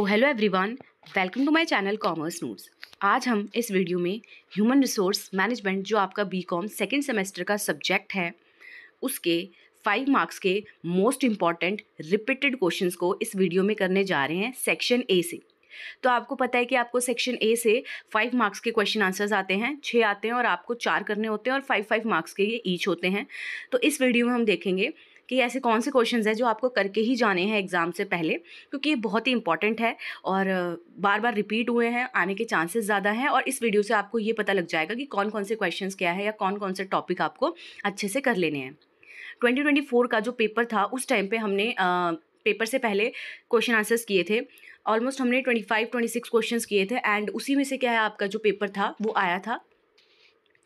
Hello everyone, welcome to my channel commerce notes. आज हम इस वीडियो में ह्यूमन रिसोर्स मैनेजमेंट जो आपका बीकॉम सेकेंड सेमेस्टर का सब्जेक्ट है उसके 5 मार्क्स के मोस्ट इम्पॉर्टेंट रिपीटेड क्वेश्चंस को इस वीडियो में करने जा रहे हैं सेक्शन ए से। तो आपको पता है कि आपको सेक्शन ए से 5 मार्क्स के क्वेश्चन आंसर्स आते हैं, 6 आते हैं और आपको 4 करने होते हैं और 5-5 मार्क्स के ये ईच होते हैं। तो इस वीडियो में हम देखेंगे कि ऐसे कौन से क्वेश्चंस हैं जो आपको करके ही जाने हैं एग्ज़ाम से पहले, क्योंकि ये बहुत ही इंपॉर्टेंट है और बार बार रिपीट हुए हैं, आने के चांसेस ज़्यादा हैं। और इस वीडियो से आपको ये पता लग जाएगा कि कौन कौन से क्वेश्चंस क्या है या कौन कौन से टॉपिक आपको अच्छे से कर लेने हैं। 2024 का जो पेपर था उस टाइम पे हमने पेपर से पहले क्वेश्चन आंसर्स किए थे। ऑलमोस्ट हमने 25-26 क्वेश्चंस किए थे एंड उसी में से क्या है आपका जो पेपर था वो आया था।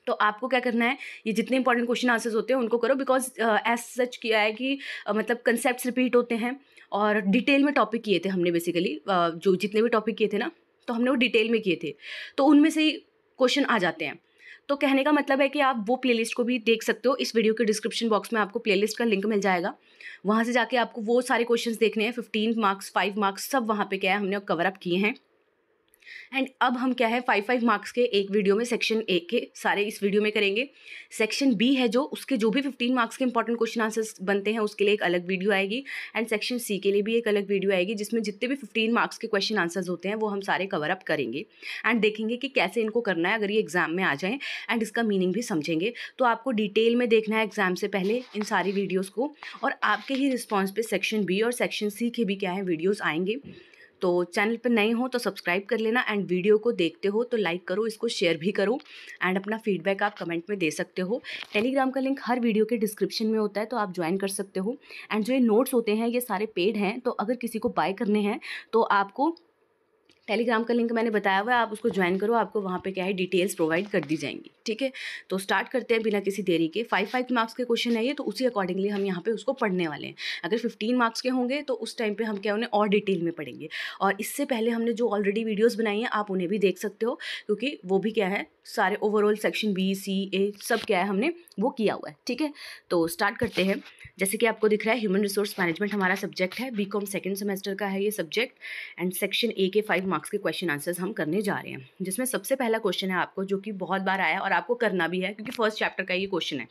तो आपको क्या करना है, ये जितने इंपॉर्टेंट क्वेश्चन आंसर्स होते हैं उनको करो, बिकॉज एज सच किया है कि मतलब कंसेप्ट्स रिपीट होते हैं और डिटेल में टॉपिक किए थे हमने। बेसिकली जो जितने भी टॉपिक किए थे ना, तो हमने वो डिटेल में किए थे, तो उनमें से ही क्वेश्चन आ जाते हैं। तो कहने का मतलब है कि आप वो प्लेलिस्ट को भी देख सकते हो। इस वीडियो के डिस्क्रिप्शन बॉक्स में आपको प्लेलिस्ट का लिंक मिल जाएगा, वहाँ से जाके आपको वो सारे क्वेश्चंस देखने हैं। 15 मार्क्स, 5 मार्क्स सब वहाँ पे क्या है हमने कवर अप किए हैं। एंड अब हम क्या है 5-5 मार्क्स के एक वीडियो में सेक्शन ए के सारे इस वीडियो में करेंगे। सेक्शन बी है जो उसके जो भी 15 मार्क्स के इंपॉर्टेंट क्वेश्चन आंसर्स बनते हैं उसके लिए एक अलग वीडियो आएगी एंड सेक्शन सी के लिए भी एक अलग वीडियो आएगी, जिसमें जितने भी 15 मार्क्स के क्वेश्चन आंसर्स होते हैं वो हम सारे कवर अप करेंगे एंड देखेंगे कि कैसे इनको करना है अगर ये एग्जाम में आ जाएं, एंड इसका मीनिंग भी समझेंगे। तो आपको डिटेल में देखना है एग्जाम से पहले इन सारी वीडियोज़ को, और आपके ही रिस्पॉन्स पे सेक्शन बी और सेक्शन सी के भी क्या है वीडियोज़ आएंगे। तो चैनल पर नए हो तो सब्सक्राइब कर लेना एंड वीडियो को देखते हो तो लाइक करो, इसको शेयर भी करो एंड अपना फीडबैक आप कमेंट में दे सकते हो। टेलीग्राम का लिंक हर वीडियो के डिस्क्रिप्शन में होता है, तो आप ज्वाइन कर सकते हो। एंड जो ये नोट्स होते हैं ये सारे पेड हैं, तो अगर किसी को बाय करने हैं तो आपको टेलीग्राम का लिंक मैंने बताया हुआ है, आप उसको ज्वाइन करो, आपको वहाँ पे क्या है डिटेल्स प्रोवाइड कर दी जाएंगी। ठीक है, तो स्टार्ट करते हैं बिना किसी देरी के। 5-5 मार्क्स के क्वेश्चन है ये, तो उसी अकॉर्डिंगली हम यहाँ पे उसको पढ़ने वाले हैं। अगर 15 मार्क्स के होंगे तो उस टाइम पे हम क्या उन्हें और डिटेल में पढ़ेंगे, और इससे पहले हमने जो ऑलरेडी वीडियोज़ बनाई हैं आप उन्हें भी देख सकते हो, क्योंकि वो भी क्या है सारे ओवरऑल सेक्शन बी सी ए सब क्या है हमने वो किया हुआ है। ठीक है, तो स्टार्ट करते हैं। जैसे कि आपको दिख रहा है ह्यूमन रिसोर्स मैनेजमेंट हमारा सब्जेक्ट है, बीकॉम सेकंड सेमेस्टर का है ये सब्जेक्ट, एंड सेक्शन ए के 5 मार्क्स के क्वेश्चन आंसर्स हम करने जा रहे हैं। जिसमें सबसे पहला क्वेश्चन है आपको, जो कि बहुत बार आया और आपको करना भी है क्योंकि फर्स्ट चैप्टर का ये क्वेश्चन है,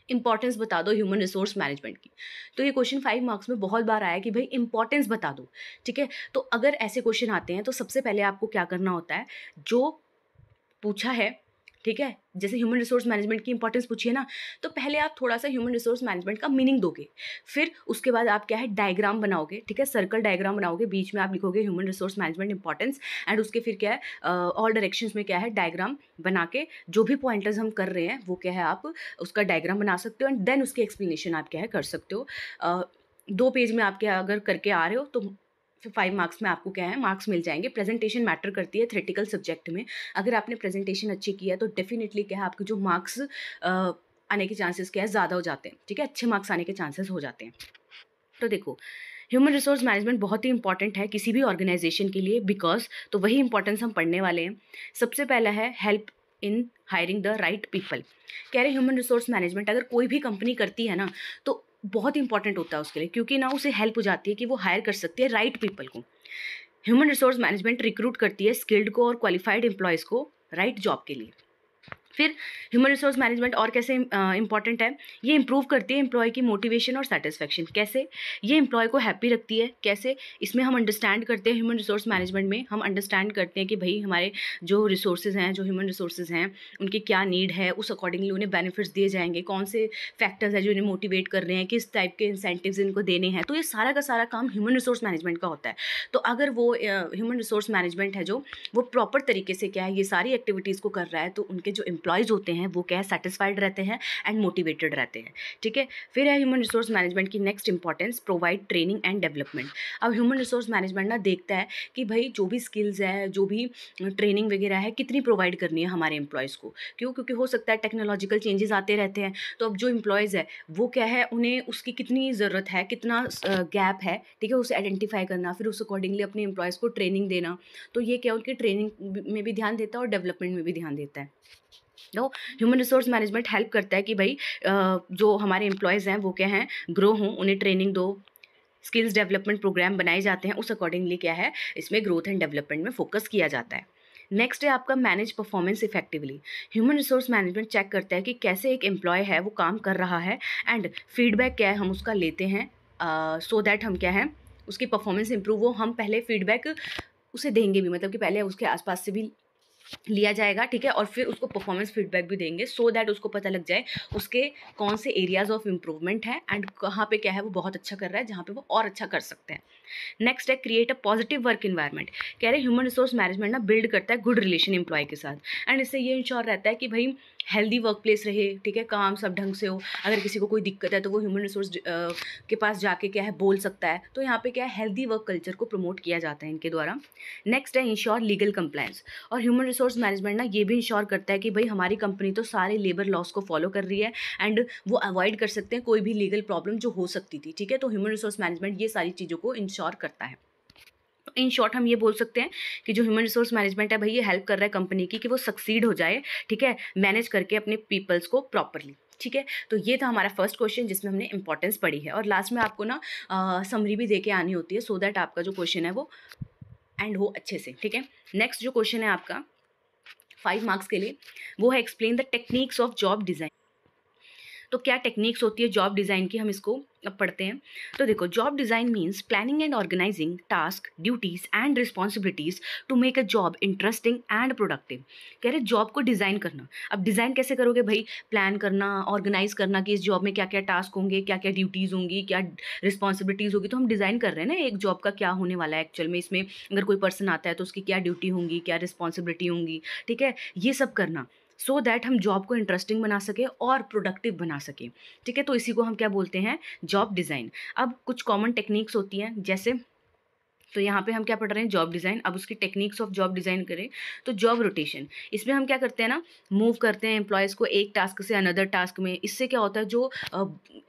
इंपॉर्टेंस बता दो ह्यूमन रिसोर्स मैनेजमेंट की। तो ये क्वेश्चन 5 मार्क्स में बहुत बार आया कि भाई इंपॉर्टेंस बता दो। ठीक है, तो अगर ऐसे क्वेश्चन आते हैं तो सबसे पहले आपको क्या करना होता है, जो पूछा है, ठीक है, जैसे ह्यूमन रिसोर्स मैनेजमेंट की इंपॉर्टेंस पूछिए ना, तो पहले आप थोड़ा सा ह्यूमन रिसोर्स मैनेजमेंट का मीनिंग दोगे, फिर उसके बाद आप क्या है डायग्राम बनाओगे। ठीक है, सर्कल डायग्राम बनाओगे, बीच में आप लिखोगे human resource management importance, and उसके फिर क्या है ऑल डायरेक्शंस में क्या है डायग्राम बना के जो भी पॉइंटर्स हम कर रहे हैं वो क्या है आप उसका डायग्राम बना सकते हो, एंड देन उसकी एक्सप्लेनेशन आप क्या है कर सकते हो। 2 पेज में आप क्या अगर करके आ रहे हो तो 5 मार्क्स में आपको क्या है मार्क्स मिल जाएंगे। प्रेजेंटेशन मैटर करती है थ्योरेटिकल सब्जेक्ट में, अगर आपने प्रेजेंटेशन अच्छी की है तो डेफिनेटली क्या है आपके जो मार्क्स आने के चांसेस क्या है ज़्यादा हो जाते हैं। ठीक है, अच्छे मार्क्स आने के चांसेस हो जाते हैं। तो देखो, ह्यूमन रिसोर्स मैनेजमेंट बहुत ही इंपॉर्टेंट है किसी भी ऑर्गेनाइजेशन के लिए, बिकॉज तो वही इंपॉर्टेंस हम पढ़ने वाले हैं। सबसे पहला है help in hiring the right people. कह रहे ह्यूमन रिसोर्स मैनेजमेंट अगर कोई भी कंपनी करती है ना तो बहुत इंपॉर्टेंट होता है उसके लिए, क्योंकि ना उसे हेल्प हो जाती है कि वो हायर कर सकती है राइट पीपल को। ह्यूमन रिसोर्स मैनेजमेंट रिक्रूट करती है स्किल्ड को और क्वालिफाइड एम्प्लॉयज़ को राइट जॉब के लिए। फिर ह्यूमन रिसोर्स मैनेजमेंट और कैसे इंपॉर्टेंट है, ये इंप्रूव करती है एम्प्लॉय की मोटिवेशन और सेटिस्फैक्शन। कैसे ये एम्प्लॉय को हैप्पी रखती है, कैसे इसमें हम अंडरस्टैंड करते हैं ह्यूमन रिसोर्स मैनेजमेंट में हम अंडरस्टैंड करते हैं कि भाई हमारे जो रिसोर्सेज हैं, जो ह्यूमन रिसोर्सेज हैं उनकी क्या नीड है, उस अकॉर्डिंगली उन्हें बेनिफिट्स दिए जाएंगे, कौन से फैक्टर्स हैं जो इन्हें मोटिवेट कर रहे हैं, किस टाइप के इंसेंटिव्स इनको देने हैं। तो ये सारा का सारा काम ह्यूमन रिसोर्स मैनेजमेंट का होता है। तो अगर वो ह्यूमन रिसोर्स मैनेजमेंट है जो वो प्रॉपर तरीके से क्या है ये सारी एक्टिविटीज़ को कर रहा है, तो उनके जो एम्प्लॉयज़ होते हैं वो क्या है सेटिस्फाइड रहते हैं एंड मोटिवेटेड रहते हैं। ठीक है, फिर है ह्यूमन रिसोर्स मैनेजमेंट की next importance provide training and development. अब ह्यूमन रिसोर्स मैनेजमेंट ना देखता है कि भाई जो भी स्किल्स है, जो भी ट्रेनिंग वगैरह है कितनी प्रोवाइड करनी है हमारे एम्प्लॉयज़ को। क्यों? क्योंकि हो सकता है टेक्नोलॉजिकल चेंजेस आते रहते हैं, तो अब जो एम्प्लॉयज़ है वो क्या है उन्हें उसकी कितनी ज़रूरत है, कितना गैप है, ठीक है, उसे आइडेंटिफाई करना, फिर उस अकॉर्डिंगली अपने एम्प्लॉयज़ को ट्रेनिंग देना। तो ये क्या उनकी ट्रेनिंग में भी ध्यान देता है और डेवलपमेंट में भी ध्यान देता है। तो ह्यूमन रिसोर्स मैनेजमेंट हेल्प करता है कि भाई जो हमारे एम्प्लॉयज़ हैं वो क्या हैं ग्रो हों, उन्हें ट्रेनिंग दो, स्किल्स डेवलपमेंट प्रोग्राम बनाए जाते हैं, उस अकॉर्डिंगली क्या है इसमें ग्रोथ एंड डेवलपमेंट में फोकस किया जाता है। नेक्स्ट है आपका manage performance effectively. Human resource management check करता है कि कैसे एक एम्प्लॉय है वो काम कर रहा है, एंड फीडबैक क्या है हम उसका लेते हैं, सो दैट हम क्या है उसकी परफॉर्मेंस इंप्रूव हो। हम पहले फीडबैक उसे देंगे भी, मतलब कि पहले उसके आसपास से भी लिया जाएगा, ठीक है, और फिर उसको परफॉर्मेंस फीडबैक भी देंगे, सो दैट उसको पता लग जाए उसके कौन से एरियाज ऑफ इम्प्रूवमेंट है एंड कहाँ पे क्या है वो बहुत अच्छा कर रहा है, जहाँ पे वो और अच्छा कर सकते हैं। नेक्स्ट है create a positive work environment. कह रहे ह्यूमन रिसोर्स मैनेजमेंट ना बिल्ड करता है गुड रिलेशन एम्प्लॉय के साथ, एंड इससे ये इंश्योर रहता है कि भाई हेल्दी वर्क प्लेस रहे, ठीक है, काम सब ढंग से हो। अगर किसी को कोई दिक्कत है तो वो ह्यूमन रिसोर्स के पास जाके क्या है बोल सकता है। तो यहाँ पे क्या है हेल्दी वर्क कल्चर को प्रमोट किया जाता है इनके द्वारा। नेक्स्ट है इंश्योर लीगल कंप्लायंस। और ह्यूमन रिसोर्स मैनेजमेंट ना ये भी इंश्योर करता है कि भाई हमारी कंपनी तो सारे लेबर लॉस को फॉलो कर रही है, एंड वो अवॉइड कर सकते हैं कोई भी लीगल प्रॉब्लम जो हो सकती थी, ठीक है। तो ह्यूमन रिसोर्स मैनेजमेंट ये सारी चीज़ों को इंश्योर करता है। इन शॉर्ट हम ये बोल सकते हैं कि जो ह्यूमन रिसोर्स मैनेजमेंट है भाई ये हेल्प कर रहा है कंपनी की कि वो सक्सीड हो जाए, ठीक है, मैनेज करके अपने पीपल्स को प्रॉपरली, ठीक है। तो ये था हमारा फर्स्ट क्वेश्चन जिसमें हमने इंपॉर्टेंस पढ़ी है, और लास्ट में आपको ना समरी भी दे के आनी होती है, सो दैट आपका जो क्वेश्चन है वो एंड हो अच्छे से, ठीक है। नेक्स्ट जो क्वेश्चन है आपका 5 मार्क्स के लिए, वो है explain the techniques of job design. तो क्या टेक्निक्स होती है जॉब डिज़ाइन की, हम इसको अब पढ़ते हैं। तो देखो job design means planning and organising task duties and responsibilities to make a job interesting and productive. कह रहे जॉब को डिज़ाइन करना। अब डिज़ाइन कैसे करोगे भाई, प्लान करना, ऑर्गेनाइज करना कि इस जॉब में क्या क्या टास्क होंगे, क्या क्या ड्यूटीज़ होंगी, क्या रिस्पॉन्सिबिलिटीज़ होगी। तो हम डिज़ाइन कर रहे हैं ना एक जॉब का क्या होने वाला है एक्चुअल में, इसमें अगर कोई पर्सन आता है तो उसकी क्या ड्यूटी होंगी, क्या रिस्पॉन्सिबिलिटी होंगी, ठीक है, ये सब करना, सो दैट हम जॉब को इंटरेस्टिंग बना सके और प्रोडक्टिव बना सके, ठीक है। तो इसी को हम क्या बोलते हैं, जॉब डिज़ाइन। अब कुछ कॉमन टेक्निक्स होती हैं, जैसे तो यहाँ पे हम क्या पढ़ रहे हैं, जॉब डिज़ाइन। अब उसकी टेक्निक्स ऑफ जॉब डिज़ाइन करें तो जॉब रोटेशन, इसमें हम क्या करते हैं ना, मूव करते हैं एम्प्लॉयज़ को एक टास्क से अनदर टास्क में। इससे क्या होता है जो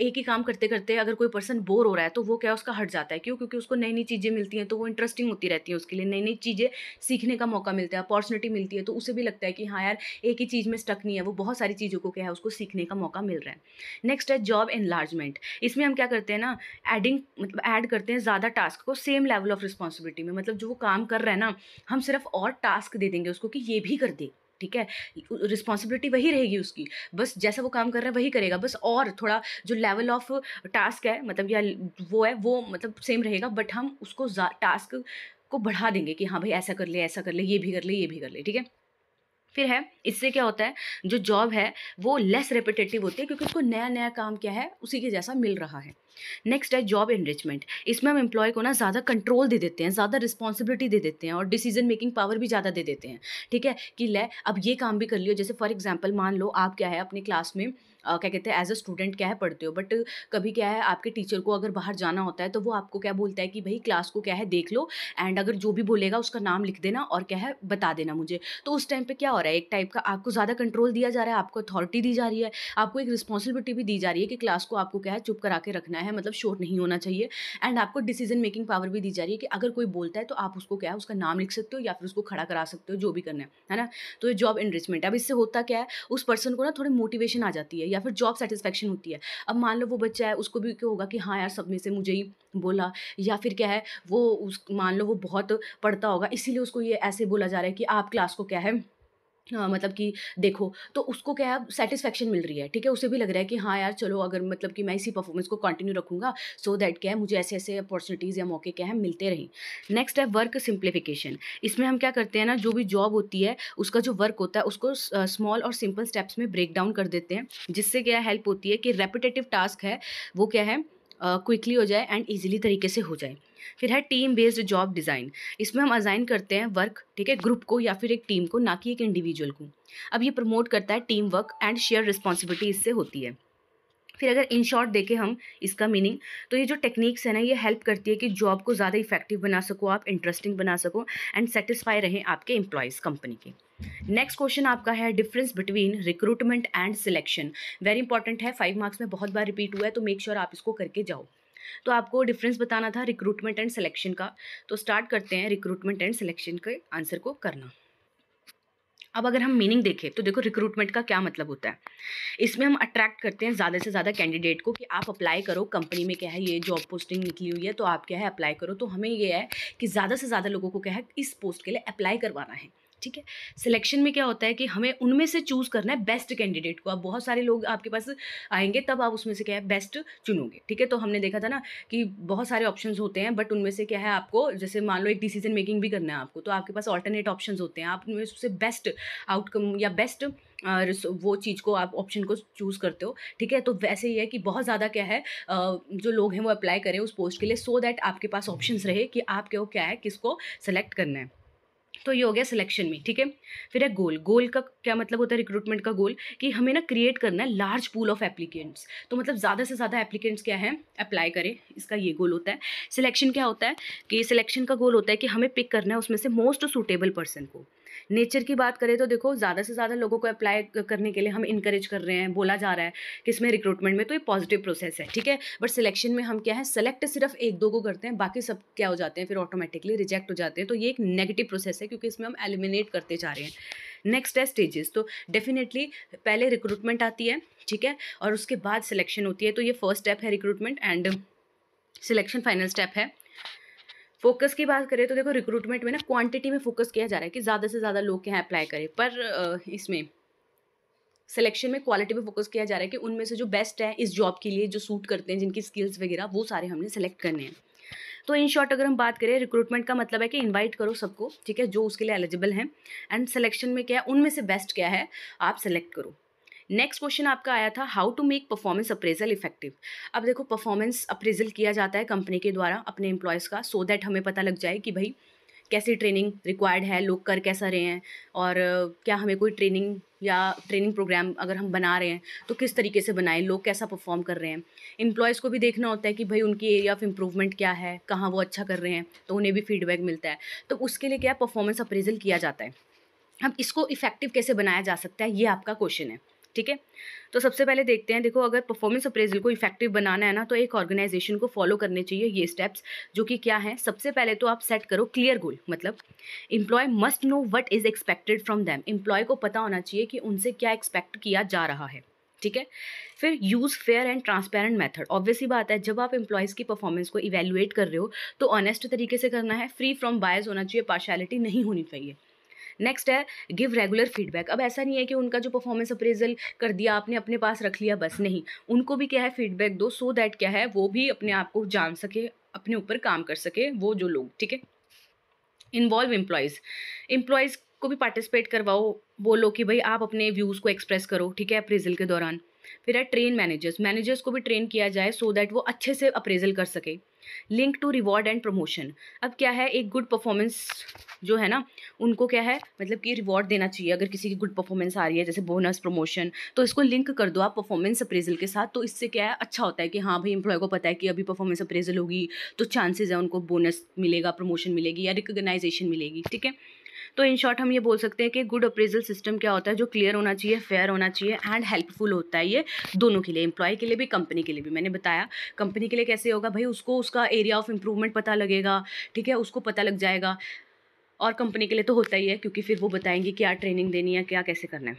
एक ही काम करते करते अगर कोई पर्सन बोर हो रहा है तो वो क्या उसका हट जाता है, क्यों, क्योंकि उसको नई नई चीज़ें मिलती हैं, तो वो इंटरेस्टिंग होती रहती है उसके लिए, नई नई चीज़ें सीखने का मौका मिलता है, अपॉर्चुनिटी मिलती है, तो उसे भी लगता है कि हाँ यार एक ही चीज़ में स्टक नहीं है, वो बहुत सारी चीज़ों को क्या है उसको सीखने का मौका मिल रहा है। नेक्स्ट है जॉब एनलार्जमेंट। इसमें हम क्या करते हैं ना, एडिंग मतलब ऐड करते हैं ज़्यादा टास्क को सेम लेवल ऑफ रिस्पॉन्सिबिलिटी में। मतलब जो वो काम कर रहा है ना, हम सिर्फ और टास्क दे देंगे उसको कि ये भी कर दे, ठीक है, रिस्पॉन्सिबिलिटी वही रहेगी उसकी, बस जैसा वो काम कर रहा है वही करेगा, बस और थोड़ा जो लेवल ऑफ टास्क है मतलब या वो है वो मतलब सेम रहेगा, बट हम उसको टास्क को बढ़ा देंगे कि हाँ भाई ऐसा कर ले, ऐसा कर ले, ये भी कर ले, ये भी कर ले, ठीक है। फिर है इससे क्या होता है, जो जॉब है वो लेस रेपिटेटिव होती है, क्योंकि उसको नया नया काम क्या है उसी के जैसा मिल रहा है। नेक्स्ट है जॉब एनरिचमेंट। इसमें हम एम्प्लॉय को ना ज़्यादा कंट्रोल दे देते हैं, ज़्यादा रिस्पॉन्सिबिलिटी दे देते हैं और डिसीजन मेकिंग पावर भी ज़्यादा दे देते हैं, ठीक है, कि ले अब ये काम भी कर लियो। जैसे फॉर एग्जांपल मान लो आप क्या है अपनी क्लास में क्या कहते हैं एज अ स्टूडेंट क्या है पढ़ते हो, बट कभी क्या है आपके टीचर को अगर बाहर जाना होता है तो वो आपको क्या बोलता है कि भाई क्लास को क्या है देख लो, एंड अगर जो भी बोलेगा उसका नाम लिख देना और क्या है बता देना मुझे। तो उस टाइम पे क्या हो रहा है, एक टाइप का आपको ज़्यादा कंट्रोल दिया जा रहा है, आपको अथॉरिटी दी जा रही है, आपको एक रिस्पॉन्सिबिलिटी भी दी जा रही है कि क्लास को आपको क्या है चुप करा के रखना है, मतलब शोर नहीं होना चाहिए, एंड आपको डिसीजन मेकिंग पावर भी दी जा रही है कि अगर कोई बोलता है तो आप उसको क्या है उसका नाम लिख सकते हो या फिर उसको खड़ा करा सकते हो, जो भी करना है ना। तो ये जॉब एनरिचमेंट। अब इससे होता क्या है, उस पर्सन को ना थोड़ी मोटिवेशन आ जाती है या फिर जॉब सेटिस्फेक्शन होती है। अब मान लो वो बच्चा है उसको भी क्या होगा कि हाँ यार सब में से मुझे ही बोला, या फिर क्या है वो उस मान लो वो बहुत पढ़ता होगा इसीलिए उसको ये ऐसे बोला जा रहा है कि आप क्लास को क्या है मतलब कि देखो, तो उसको क्या है सेटिस्फेक्शन मिल रही है, ठीक है, उसे भी लग रहा है कि हाँ यार चलो अगर मतलब कि मैं इसी परफॉर्मेंस को कंटिन्यू रखूँगा, सो दैट क्या है मुझे ऐसे ऐसे अपॉर्चुनिटीज़ या मौके क्या है मिलते रहें। नेक्स्ट है वर्क सिंप्लीफिकेशन। इसमें हम क्या करते हैं ना, जो भी जॉब होती है उसका जो वर्क होता है उसको स्मॉल और सिंपल स्टेप्स में ब्रेक डाउन कर देते हैं, जिससे क्या हेल्प होती है कि रेपिटेटिव टास्क है वो क्या है क्विकली हो जाए एंड ईजिली तरीके से हो जाए। फिर है टीम बेस्ड जॉब डिज़ाइन। इसमें हम असाइन करते हैं वर्क, ठीक है, ग्रुप को या फिर एक टीम को, ना कि एक इंडिविजुअल को। अब ये प्रमोट करता है team work and share responsibility इससे होती है। फिर अगर इन शॉर्ट देखें हम इसका मीनिंग, तो ये जो टेक्निक्स है ना ये हेल्प करती है कि जॉब को ज़्यादा इफेक्टिव बना सको आप, इंटरेस्टिंग बना सको एंड सेटिस्फाई रहें आपके एम्प्लॉयज़ कंपनी के। नेक्स्ट क्वेश्चन आपका है difference between recruitment and selection. Very important है, 5 मार्क्स में बहुत बार रिपीट हुआ है, तो मेक श्योर आप इसको करके जाओ। तो आपको डिफरेंस बताना था रिक्रूटमेंट एंड सिलेक्शन का, तो स्टार्ट करते हैं रिक्रूटमेंट एंड सिलेक्शन के आंसर को करना। अब अगर हम मीनिंग देखें तो देखो रिक्रूटमेंट का क्या मतलब होता है। इसमें हम अट्रैक्ट करते हैं ज़्यादा से ज़्यादा कैंडिडेट को कि आप अप्लाई करो, कंपनी में क्या है ये जॉब पोस्टिंग निकली हुई है तो आप क्या है अप्लाई करो। तो हमें ये है कि ज़्यादा से ज़्यादा लोगों को क्या है इस पोस्ट के लिए अप्लाई करवाना है, ठीक है। सिलेक्शन में क्या होता है कि हमें उनमें से चूज़ करना है बेस्ट कैंडिडेट को। अब बहुत सारे लोग आपके पास आएंगे तब आप उसमें से क्या है बेस्ट चुनोगे, ठीक है। तो हमने देखा था ना कि बहुत सारे ऑप्शंस होते हैं बट उनमें से क्या है आपको, जैसे मान लो एक डिसीजन मेकिंग भी करना है आपको, तो आपके पास ऑल्टरनेट ऑप्शंस होते हैं, आप उनमें से बेस्ट आउटकम या बेस्ट वो चीज़ को आप ऑप्शन को चूज़ करते हो, ठीक है। तो वैसे ही है कि बहुत ज़्यादा क्या है जो लोग हैं वो अप्लाई करें उस पोस्ट के लिए, सो दैट आपके पास ऑप्शंस रहे कि आपके क्या है किसको सेलेक्ट करना है। तो ये हो गया सिलेक्शन में, ठीक है। फिर है गोल। गोल का क्या मतलब होता है रिक्रूटमेंट का गोल, कि हमें ना क्रिएट करना है लार्ज पूल ऑफ एप्लीकेंट्स। तो मतलब ज़्यादा से ज़्यादा एप्लीकेंट्स क्या है अप्लाई करें, इसका ये गोल होता है। सिलेक्शन क्या होता है कि सिलेक्शन का गोल होता है कि हमें पिक करना है उसमें से मोस्ट सूटेबल पर्सन को। नेचर की बात करें तो देखो ज़्यादा से ज़्यादा लोगों को अप्लाई करने के लिए हम इनकरेज कर रहे हैं, बोला जा रहा है किसमें रिक्रूटमेंट में, तो ये पॉजिटिव प्रोसेस है, ठीक है। बट सिलेक्शन में हम क्या है सेलेक्ट सिर्फ एक दो को करते हैं, बाकी सब क्या हो जाते हैं फिर ऑटोमेटिकली रिजेक्ट हो जाते हैं। तो ये एक नेगेटिव प्रोसेस है क्योंकि इसमें हम एलिमिनेट करते जा रहे हैं। नेक्स्ट है स्टेजेस। तो डेफिनेटली पहले रिक्रूटमेंट आती है, ठीक है, और उसके बाद सिलेक्शन होती है। तो ये फर्स्ट स्टेप है recruitment and selection final step है। फोकस की बात करें तो देखो रिक्रूटमेंट में ना क्वांटिटी में फोकस किया जा रहा है कि ज़्यादा से ज़्यादा लोग क्या अप्लाई करें, पर इसमें सिलेक्शन में क्वालिटी पे फोकस किया जा रहा है कि उनमें से जो बेस्ट है इस जॉब के लिए, जो सूट करते हैं, जिनकी स्किल्स वगैरह वो सारे हमने सेलेक्ट करने हैं। तो इन शॉर्ट अगर हम बात करें रिक्रूटमेंट का मतलब है कि इनवाइट करो सबको, ठीक है, जो उसके लिए एलिजिबल हैं, एंड सिलेक्शन में क्या है उनमें से बेस्ट क्या है आप सेलेक्ट करो। नेक्स्ट क्वेश्चन आपका आया था how to make performance appraisal effective. अब देखो परफॉर्मेंस अप्रेजल किया जाता है कंपनी के द्वारा अपने एम्प्लॉयज़ का, सो दैट हमें पता लग जाए कि भाई कैसी ट्रेनिंग रिक्वायर्ड है, लोग कर कैसा रहे हैं, और क्या हमें कोई ट्रेनिंग या ट्रेनिंग प्रोग्राम अगर हम बना रहे हैं तो किस तरीके से बनाएं, लोग कैसा परफॉर्म कर रहे हैं। एम्प्लॉयज़ को भी देखना होता है कि भाई उनकी एरिया ऑफ इम्प्रूवमेंट क्या है, कहाँ वो अच्छा कर रहे हैं, तो उन्हें भी फीडबैक मिलता है। तो उसके लिए क्या परफॉर्मेंस अप्रेजल किया जाता है। अब इसको इफेक्टिव कैसे बनाया जा सकता है ये आपका क्वेश्चन है, ठीक है। तो सबसे पहले देखते हैं, देखो अगर परफॉर्मेंस अप्रेजल को इफेक्टिव बनाना है ना तो एक ऑर्गेनाइजेशन को फॉलो करने चाहिए ये स्टेप्स, जो कि क्या है। सबसे पहले तो आप सेट करो क्लियर गोल, मतलब employee must know what is expected from them. Employee को पता होना चाहिए कि उनसे क्या एक्सपेक्ट किया जा रहा है, ठीक है। फिर use fair and transparent method. Obviously बात है जब आप एम्प्लॉयज़ की परफॉर्मेंस को इवेल्युएट कर रहे हो तो ऑनेस्ट तरीके से करना है, फ्री फ्रॉम बायस होना चाहिए, पार्शियलिटी नहीं होनी चाहिए। नेक्स्ट है गिव रेगुलर फीडबैक। अब ऐसा नहीं है कि उनका जो परफॉर्मेंस अप्रेजल कर दिया आपने अपने पास रख लिया बस, नहीं, उनको भी क्या है फीडबैक दो, सो दैट क्या है वो भी अपने आप को जान सके, अपने ऊपर काम कर सके वो जो लोग, ठीक है। इन्वॉल्व एम्प्लॉयज़ को भी पार्टिसिपेट करवाओ, बोलो कि भाई आप अपने व्यूज़ को एक्सप्रेस करो, ठीक है, अप्रेजल के दौरान। फिर है ट्रेन मैनेजर्स को भी ट्रेन किया जाए सो दैट वो अच्छे से अप्रेजल कर सके। Link to reward and promotion. अब क्या है एक गुड परफॉर्मेंस जो है ना उनको क्या है मतलब कि रिवॉर्ड देना चाहिए। अगर किसी की गुड परफॉर्मेंस आ रही है जैसे बोनस प्रमोशन, तो इसको लिंक कर दो आप परफॉर्मेंस अप्रेजल के साथ। तो इससे क्या है अच्छा होता है कि हाँ भाई एम्प्लॉय को पता है कि अभी परफॉर्मेंस अप्रेजल होगी तो चांसेस है उनको बोनस मिलेगा, प्रमोशन मिलेगी या रिकॉग्नाइजेशन मिलेगी, ठीक है। तो इन शॉर्ट हम ये बोल सकते हैं कि गुड अप्रेजल सिस्टम क्या होता है, जो क्लियर होना चाहिए, फेयर होना चाहिए एंड हेल्पफुल होता है। ये दोनों के लिए, एम्प्लॉय के लिए भी कंपनी के लिए भी। मैंने बताया कंपनी के लिए कैसे होगा भाई, उसको उसका एरिया ऑफ इम्प्रूवमेंट पता लगेगा, ठीक है, उसको पता लग जाएगा। और कंपनी के लिए तो होता ही है क्योंकि फिर वो बताएंगे क्या ट्रेनिंग देनी है, क्या कैसे करना है।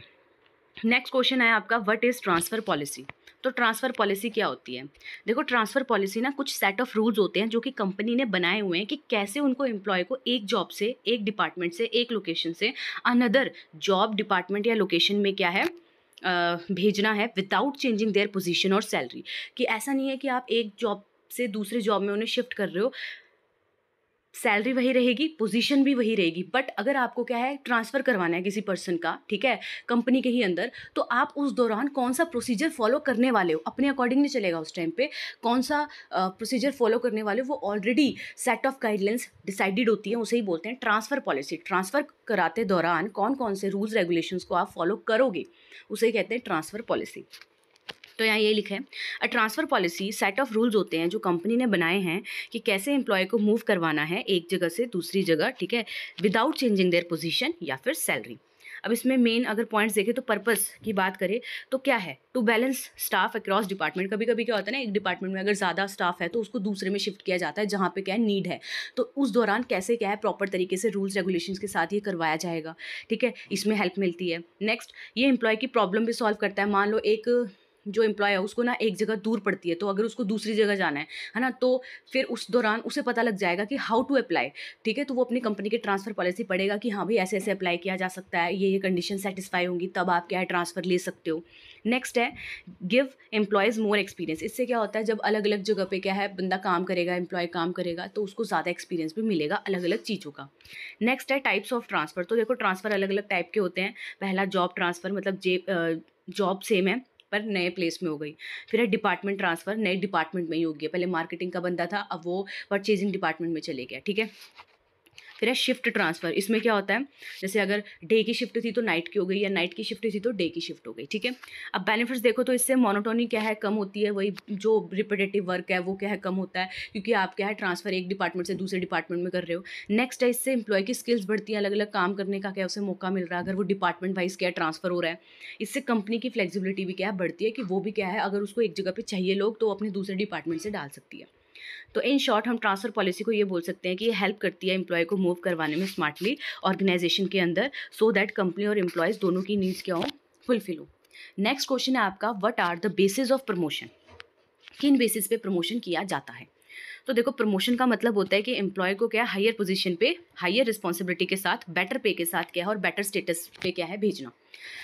नेक्स्ट क्वेश्चन है आपका व्हाट इज़ ट्रांसफ़र पॉलिसी। तो ट्रांसफ़र पॉलिसी क्या होती है। देखो ट्रांसफ़र पॉलिसी ना कुछ सेट ऑफ रूल्स होते हैं जो कि कंपनी ने बनाए हुए हैं कि कैसे उनको एम्प्लॉय को एक जॉब से, एक डिपार्टमेंट से, एक लोकेशन से अनदर जॉब डिपार्टमेंट या लोकेशन में क्या है भेजना है विदाउट चेंजिंग देयर पोजीशन और सैलरी। कि ऐसा नहीं है कि आप एक जॉब से दूसरे जॉब में उन्हें शिफ्ट कर रहे हो, सैलरी वही रहेगी, पोजीशन भी वही रहेगी, बट अगर आपको क्या है ट्रांसफ़र करवाना है किसी पर्सन का, ठीक है, कंपनी के ही अंदर, तो आप उस दौरान कौन सा प्रोसीजर फॉलो करने वाले हो अपने अकॉर्डिंग नहीं चलेगा। उस टाइम पे कौन सा प्रोसीजर फॉलो करने वाले हो वो already set of guidelines decided होती है, उसे ही बोलते हैं ट्रांसफ़र पॉलिसी। ट्रांसफ़र कराते दौरान कौन कौन से रूल्स रेगुलेशंस को आप फॉलो करोगे उसे ही कहते हैं ट्रांसफ़र पॉलिसी। तो यहाँ ये लिखा है अ transfer policy set of rules होते हैं जो कंपनी ने बनाए हैं कि कैसे एम्प्लॉय को मूव करवाना है एक जगह से दूसरी जगह, ठीक है, विदाउट चेंजिंग देयर पोजीशन या फिर सैलरी। अब इसमें मेन अगर पॉइंट्स देखें तो पर्पस की बात करें तो क्या है, to balance staff across department. कभी कभी क्या होता है ना, एक डिपार्टमेंट में अगर ज़्यादा स्टाफ है तो उसको दूसरे में शिफ्ट किया जाता है जहाँ पे क्या है नीड है, तो उस दौरान कैसे क्या है प्रॉपर तरीके से रूल्स रेगुलेशंस के साथ ये करवाया जाएगा, ठीक है, इसमें हेल्प मिलती है। नेक्स्ट, ये एम्प्लॉय की प्रॉब्लम भी सॉल्व करता है। मान लो एक जो एम्प्लॉय है उसको ना एक जगह दूर पड़ती है, तो अगर उसको दूसरी जगह जाना है ना, तो फिर उस दौरान उसे पता लग जाएगा कि हाउ टू अप्लाई, ठीक है, तो वो अपनी कंपनी की ट्रांसफ़र पॉलिसी पढ़ेगा कि हाँ भाई ऐसे ऐसे अप्लाई किया जा सकता है, ये कंडीशन सेटिस्फाई होंगी तब आप क्या है ट्रांसफ़र ले सकते हो। नेक्स्ट है गिव एम्प्लॉयज़ मोर एक्सपीरियंस। इससे क्या होता है, जब अलग अलग जगह पे क्या है बंदा काम करेगा, एम्प्लॉय काम करेगा, तो उसको ज़्यादा एक्सपीरियंस भी मिलेगा अलग अलग चीज़ों का। नेक्स्ट है टाइप्स ऑफ ट्रांसफ़र। तो देखो ट्रांसफ़र अलग अलग टाइप के होते हैं। पहला जॉब ट्रांसफ़र, मतलब जॉब सेम है पर नए प्लेस में हो गई। फिर है डिपार्टमेंट ट्रांसफ़र, नए डिपार्टमेंट में ही हो गया। पहले मार्केटिंग का बंदा था, अब वो परचेजिंग डिपार्टमेंट में चले गया, ठीक है। फिर है शिफ्ट ट्रांसफ़र। इसमें क्या होता है, जैसे अगर डे की शिफ्ट थी तो नाइट की हो गई, या नाइट की शिफ्ट थी तो डे की शिफ्ट हो गई, ठीक है। अब बेनिफिट्स देखो तो इससे मोनोटोनी क्या है कम होती है, वही जो रिपीटेटिव वर्क है वो क्या है कम होता है, क्योंकि आप क्या है ट्रांसफ़र एक डिपार्टमेंट से दूसरे डिपार्टमेंट में कर रहे हो। नेक्स्ट है इससे एम्प्लॉय की स्किल्स बढ़ती हैं, अलग अलग काम करने का क्या उसे मौका मिल रहा है अगर वो डिपार्टमेंट वाइज क्या ट्रांसफ़र हो रहा है। इससे कंपनी की फ्लेक्सिबिलिटी भी क्या है बढ़ती है, कि वो भी क्या है अगर उसको एक जगह पे चाहिए लोग तो अपने दूसरे डिपार्टमेंट से डाल सकती है। तो इन शॉर्ट हम ट्रांसफ़र पॉलिसी को ये बोल सकते हैं कि ये हेल्प करती है एम्प्लॉय को मूव करवाने में स्मार्टली ऑर्गेनाइजेशन के अंदर, सो दैट कंपनी और एम्प्लॉयज़ दोनों की नीड्स क्या हो, फुलफिल हो। नेक्स्ट क्वेश्चन है आपका, what are the basis of promotion. किन बेसिस पे प्रमोशन किया जाता है। तो देखो प्रमोशन का मतलब होता है कि एम्प्लॉय को क्या हायर पोजीशन पे, हायर रिस्पॉन्सिबिलिटी के साथ, बेटर पे के साथ क्या है और बेटर स्टेटस पे क्या है भेजना।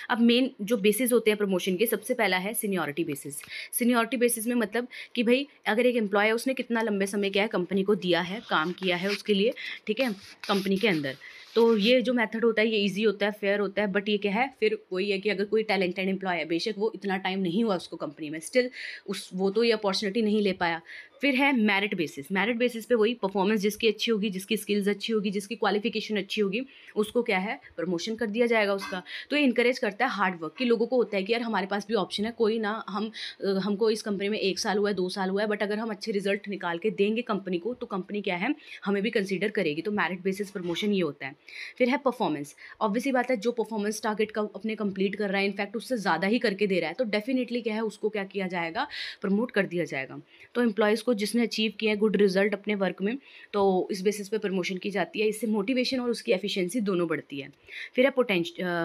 अब मेन जो बेसिस होते हैं प्रमोशन के, सबसे पहला है सीनियरिटी बेसिस। सीनियरिटी बेसिस में मतलब कि भाई अगर एक एम्प्लॉय है उसने कितना लंबे समय क्या है कंपनी को दिया है, काम किया है उसके लिए, ठीक है, कंपनी के अंदर, तो ये जो मेथड होता है ये इजी होता है, फेयर होता है। बट ये क्या है, फिर वही है कि अगर कोई टैलेंटेड एम्प्लॉय है, बेशक वो इतना टाइम नहीं हुआ उसको कंपनी में, स्टिल वो तो ये अपॉर्चुनिटी नहीं ले पाया। फिर है मेरिट बेसिस। मेरिट बेसिस पे वही परफॉर्मेंस जिसकी अच्छी होगी, जिसकी स्किल्स अच्छी होगी, जिसकी क्वालिफिकेशन अच्छी होगी, उसको क्या है प्रमोशन कर दिया जाएगा उसका। तो ये इंकरेज करता है हार्ड वर्क, कि लोगों को होता है कि यार हमारे पास भी ऑप्शन है, कोई ना हमको इस कंपनी में 1 साल हुआ है, 2 साल हुआ है, बट अगर हम अच्छे रिजल्ट निकाल के देंगे कंपनी को तो कंपनी क्या है हमें भी कंसीडर करेगी। तो मेरिट बेसिस प्रमोशन ये होता है। फिर है परफॉर्मेंस। ऑब्वियसली बात है जो परफॉर्मेंस टारगेट का अपने कंप्लीट कर रहा है, इनफैक्ट उससे ज़्यादा ही करके दे रहा है, तो डेफिनेटली क्या है उसको क्या किया जाएगा, प्रमोट कर दिया जाएगा। तो एम्प्लॉयज़ को जिसने अचीव किया है गुड रिजल्ट अपने वर्क में, तो इस बेसिस पे प्रमोशन की जाती है। इससे मोटिवेशन और उसकी एफिशिएंसी दोनों बढ़ती है। फिर है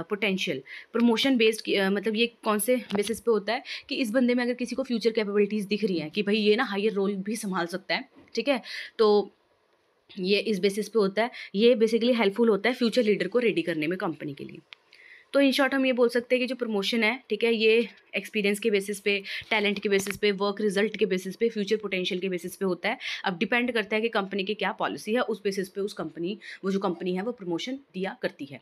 पोटेंशियल। प्रमोशन बेस्ड मतलब ये कौन से बेसिस पे होता है कि इस बंदे में अगर किसी को फ्यूचर कैपेबिलिटीज़ दिख रही हैं कि भाई ये ना हायर रोल भी संभाल सकता है, ठीक है, तो ये इस बेसिस पे होता है। ये बेसिकली हेल्पफुल होता है फ्यूचर लीडर को रेडी करने में कंपनी के लिए। तो इन शॉर्ट हम ये बोल सकते हैं कि जो प्रमोशन है, ठीक है, ये एक्सपीरियंस के बेसिस पे, टैलेंट के बेसिस पे, वर्क रिजल्ट के बेसिस पे, फ्यूचर पोटेंशियल के बेसिस पे होता है। अब डिपेंड करता है कि कंपनी की क्या पॉलिसी है, उस बेसिस पे वो जो कंपनी है वो प्रमोशन दिया करती है।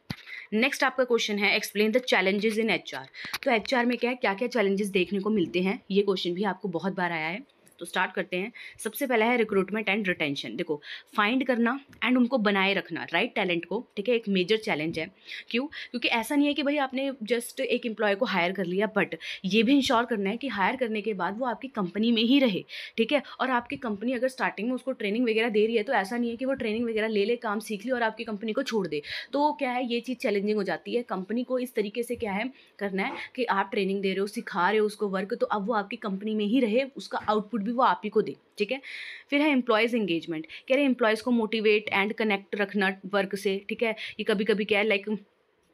नेक्स्ट आपका क्वेश्चन है, explain the challenges in HR. तो एचआर में क्या है, क्या क्या चैलेंजेस देखने को मिलते हैं, ये क्वेश्चन भी आपको बहुत बार आया है। तो स्टार्ट करते हैं। सबसे पहला है रिक्रूटमेंट एंड रिटेंशन। देखो फाइंड करना एंड उनको बनाए रखना, राइट टैलेंट को, ठीक है, एक मेजर चैलेंज है। क्यों? क्योंकि ऐसा नहीं है कि भाई आपने जस्ट एक एम्प्लॉय को हायर कर लिया, बट ये भी इंश्योर करना है कि हायर करने के बाद वो आपकी कंपनी में ही रहे, ठीक है। और आपकी कंपनी अगर स्टार्टिंग में उसको ट्रेनिंग वगैरह दे रही है तो ऐसा नहीं है कि वो ट्रेनिंग वगैरह ले ले, काम सीख ले और आपकी कंपनी को छोड़ दे। तो क्या है, ये चीज़ चैलेंजिंग हो जाती है। कंपनी को इस तरीके से क्या है करना है कि आप ट्रेनिंग दे रहे हो, सिखा रहे हो उसको वर्क, तो अब वो आपकी कंपनी में ही रहे, उसका आउटपुट भी वो आप ही को दे, ठीक है। फिर है एम्प्लॉयज़ एंगेजमेंट। कह रहे हैं एम्प्लॉयज़ को मोटिवेट एंड कनेक्ट रखना वर्क से, ठीक है। ये कभी कभी क्या है, लाइक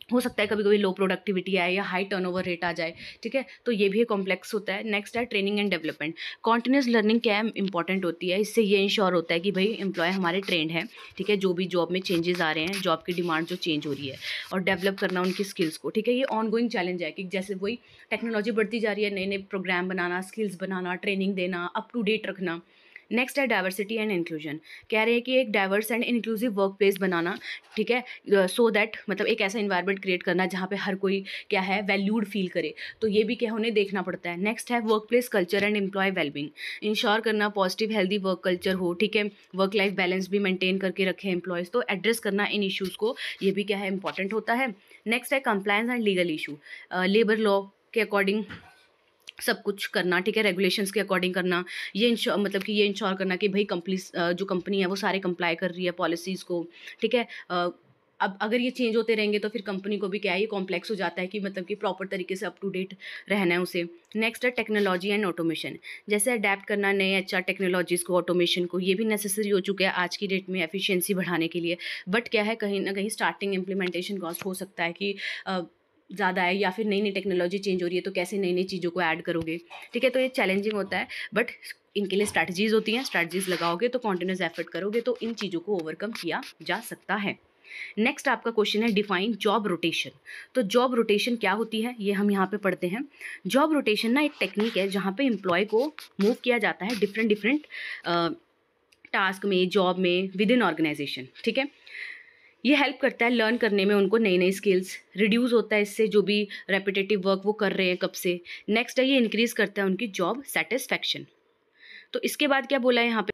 हो सकता है कभी कभी लो प्रोडक्टिविटी आए या हाई टर्नओवर रेट आ जाए, ठीक है, तो ये भी कॉम्प्लेक्स होता है। नेक्स्ट है training and development. Continuous learning क्या है इंपॉर्टेंट होती है। इससे ये इंश्योर होता है कि भाई एम्प्लॉय हमारे ट्रेंड है, ठीक है, जो भी जॉब में चेंजेस आ रहे हैं, जॉब की डिमांड जो चेंज हो रही है, और डेवलप करना उनकी स्किल्स को, ठीक है। ये ऑनगोइंग चैलेंज है कि जैसे वही टेक्नोलॉजी बढ़ती जा रही है, नए नए प्रोग्राम बनाना, स्किल्स बनाना, ट्रेनिंग देना, अप टू डेट रखना। नेक्स्ट है डाइवर्सिटी एंड इंक्लूजन। कह रहे हैं कि एक diverse and inclusive workplace बनाना, ठीक है, सो दैट मतलब एक ऐसा इन्वायरमेंट क्रिएट करना जहाँ पे हर कोई क्या है वैल्यूड फील करे, तो ये भी क्या उन्हें देखना पड़ता है। नेक्स्ट है work place culture and employee wellbeing. Ensure करना पॉजिटिव हेल्दी वर्क कल्चर हो, ठीक है, वर्क लाइफ बैलेंस भी मेंटेन करके रखें एम्प्लॉयज़, तो एड्रेस करना इन इश्यूज़ को, ये भी क्या है इंपॉर्टेंट होता है। नेक्स्ट है compliance and legal issue. Labour law के अकॉर्डिंग सब कुछ करना, ठीक है, रेगुलेशंस के अकॉर्डिंग करना। ये मतलब कि ये इंश्योर करना कि भाई जो कंपनी है वो सारे कंप्लाई कर रही है पॉलिसीज़ को, ठीक है, अब अगर ये चेंज होते रहेंगे तो फिर कंपनी को भी क्या है, ये कॉम्प्लेक्स हो जाता है कि मतलब कि प्रॉपर तरीके से अप टू डेट रहना है उसे। नेक्स्ट है टेक्नोलॉजी एंड ऑटोमेशन, जैसे अडेप्ट करना नए एचआर टेक्नोलॉजीज़ को, ऑटोमेशन को, ये भी नेसेसरी हो चुका है आज की डेट में एफिशिएंसी बढ़ाने के लिए। बट क्या है, कहीं ना कहीं स्टार्टिंग इम्प्लीमेंटेशन कॉस्ट हो सकता है कि ज़्यादा है, या फिर नई नई टेक्नोलॉजी चेंज हो रही है तो कैसे नई नई चीज़ों को ऐड करोगे, ठीक है। तो ये चैलेंजिंग होता है, बट इनके लिए स्ट्रैटेजीज़ होती हैं, स्ट्रैटेजीज़ लगाओगे तो कॉन्टिन्यूस एफर्ट करोगे तो इन चीज़ों को ओवरकम किया जा सकता है। नेक्स्ट आपका क्वेश्चन है डिफाइन जॉब रोटेशन। तो जॉब रोटेशन क्या होती है ये हम यहाँ पे पढ़ते हैं। जॉब रोटेशन ना एक टेक्निक है जहाँ पे एम्प्लॉय को मूव किया जाता है डिफरेंट टास्क में, जॉब में, विद इन ऑर्गेनाइजेशन, ठीक है। ये हेल्प करता है लर्न करने में उनको नई नई स्किल्स, रिड्यूस होता है इससे जो भी रेपिटेटिव वर्क वो कर रहे हैं कब से। नेक्स्ट है ये इंक्रीज करता है उनकी जॉब सेटिस्फैक्शन। तो इसके बाद क्या बोला है यहाँ पे,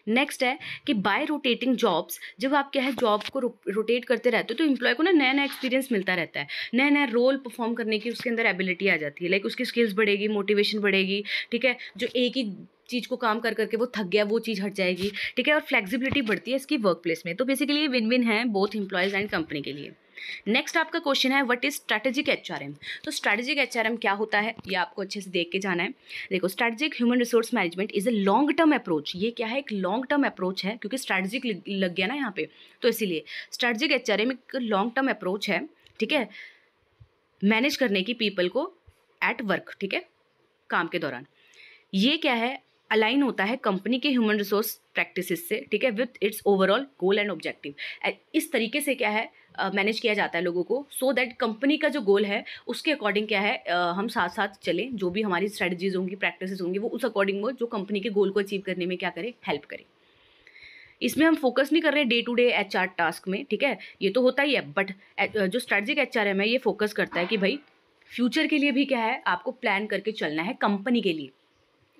नेक्स्ट है कि बाय रोटेटिंग जॉब्स, जब आप क्या है जॉब को रोटेट करते रहते हो तो एम्प्लॉय को ना नया नया एक्सपीरियंस मिलता रहता है, नया नया रोल परफॉर्म करने की उसके अंदर एबिलिटी आ जाती है, लाइक उसकी स्किल्स बढ़ेगी, मोटिवेशन बढ़ेगी, ठीक है। जो एक ही चीज़ को काम कर करके वो थक गया वो चीज़ हट जाएगी, ठीक है। और फ्लेक्सिबिलिटी बढ़ती है इसकी वर्क प्लेस में। तो बेसिकली ये विन विन है बोथ एम्प्लॉयज़ एंड कंपनी के लिए। नेक्स्ट आपका क्वेश्चन है व्हाट इज स्ट्रैटेजिक एचआरएम। तो स्ट्रैटेजिक एचआरएम क्या होता है ये आपको अच्छे से देख के जाना है। देखो, strategic human resource management is a long term approach. ये क्या है, एक लॉन्ग टर्म अप्रोच है, क्योंकि स्ट्रैटेजिक लग गया ना यहाँ पे, तो इसीलिए स्ट्रैटेजिक एचआरएम एक लॉन्ग टर्म अप्रोच है, ठीक है, मैनेज करने की पीपल को एट वर्क, ठीक है, काम के दौरान। ये क्या है, अलाइन होता है कंपनी के ह्यूमन रिसोर्स प्रैक्टिसेस से, ठीक है, with its overall goal and objective. इस तरीके से क्या है मैनेज किया जाता है लोगों को, सो दैट कंपनी का जो गोल है उसके अकॉर्डिंग क्या है हम साथ साथ चलें, जो भी हमारी स्ट्रेटजीज होंगी, प्रैक्टिसेस होंगी, वो उस अकॉर्डिंग वो जो कंपनी के गोल को अचीव करने में क्या करे, हेल्प करे। इसमें हम फोकस नहीं कर रहे day to day HR task में, ठीक है, ये तो होता ही है, बट जो स्ट्रेटजिक एचआरएम है ये फोकस करता है कि भाई फ्यूचर के लिए भी क्या है आपको प्लान करके चलना है कंपनी के लिए।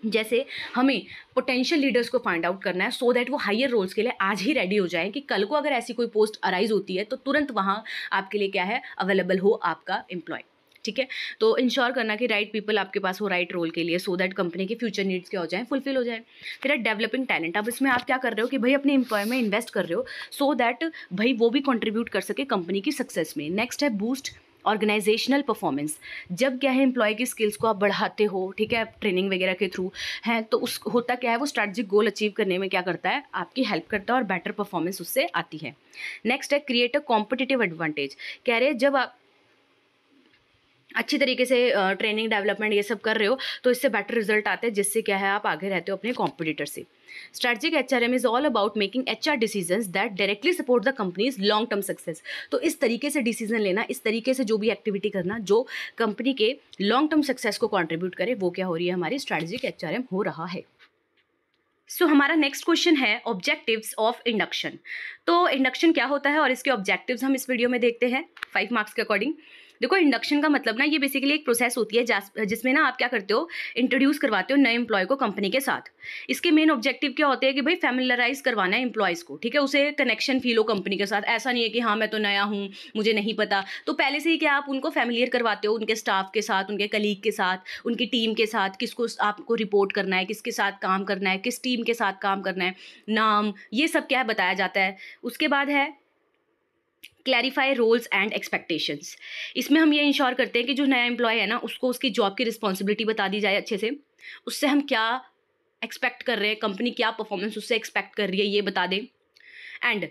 जैसे हमें पोटेंशियल लीडर्स को फाइंड आउट करना है, सो दैट वो हायर रोल्स के लिए आज ही रेडी हो जाए कि कल को अगर ऐसी कोई पोस्ट अराइज होती है तो तुरंत वहाँ आपके लिए क्या है अवेलेबल हो आपका एम्प्लॉय, ठीक है। तो इंश्योर करना कि राइट पीपल आपके पास हो राइट रोल के लिए, सो दैट कंपनी के फ्यूचर नीड्स क्या हो जाए, फुलफिल हो जाए। फिर डेवलपिंग टैलेंट, अब इसमें आप क्या कर रहे हो कि भाई अपने एम्प्लॉय में इन्वेस्ट कर रहे हो, सो दैट भाई वो भी कंट्रीब्यूट कर सके कंपनी की सक्सेस में। नेक्स्ट है बूस्ट ऑर्गेनाइजेशनल परफॉर्मेंस, जब क्या है एम्प्लॉय की स्किल्स को आप बढ़ाते हो, ठीक है, ट्रेनिंग वगैरह के थ्रू है, तो उस होता क्या है वो स्ट्रैटेजिक गोल अचीव करने में क्या करता है, आपकी हेल्प करता है और बेटर परफॉर्मेंस उससे आती है। नेक्स्ट है क्रिएट अ कॉम्पिटिटिव एडवांटेज, कह रहे जब आप अच्छी तरीके से ट्रेनिंग डेवलपमेंट ये सब कर रहे हो तो इससे बेटर रिजल्ट आते हैं, जिससे क्या है आप आगे रहते हो अपने कॉम्पिटिटर से। Strategic HRM is all about making HR decisions that directly support the companies long term success. तो इस तरीके से डिसीजन लेना, इस तरीके से जो भी एक्टिविटी करना जो कंपनी के लॉन्ग टर्म सक्सेस को कॉन्ट्रीब्यूट करे, वो क्या हो रही है, हमारी स्ट्रैटेजिक एचआरएम हो रहा है। सो हमारा नेक्स्ट क्वेश्चन है ऑब्जेक्टिव्स ऑफ इंडक्शन। तो इंडक्शन क्या होता है और इसके ऑब्जेक्टिव्स हम इस वीडियो में देखते हैं 5 मार्क्स के अकॉर्डिंग। देखो, इंडक्शन का मतलब ना ये बेसिकली एक प्रोसेस होती है जिसमें ना आप क्या करते हो, इंट्रोड्यूस करवाते हो नए एम्प्लॉय को कंपनी के साथ। इसके मेन ऑब्जेक्टिव क्या होते हैं कि भाई फैमिलराइज करवाना है एम्प्लॉयज़ को, ठीक है, उसे कनेक्शन फील हो कंपनी के साथ। ऐसा नहीं है कि हाँ मैं तो नया हूँ मुझे नहीं पता, तो पहले से ही क्या आप उनको फैमिलियर करवाते हो उनके स्टाफ के साथ, उनके कलीग के साथ, उनकी टीम के साथ, किसको आपको रिपोर्ट करना है, किसके साथ काम करना है, किस टीम के साथ काम करना है, नाम, ये सब क्या है बताया जाता है। उसके बाद है क्लैरिफाई रोल्स एंड एक्सपेक्टेशंस। इसमें हम ये इंश्योर करते हैं कि जो नया एम्प्लॉय है ना उसको उसकी जॉब की रिस्पॉन्सिबिलिटी बता दी जाए अच्छे से, उससे हम क्या एक्सपेक्ट कर रहे हैं, कंपनी क्या परफॉर्मेंस उससे एक्सपेक्ट कर रही है ये बता दें, एंड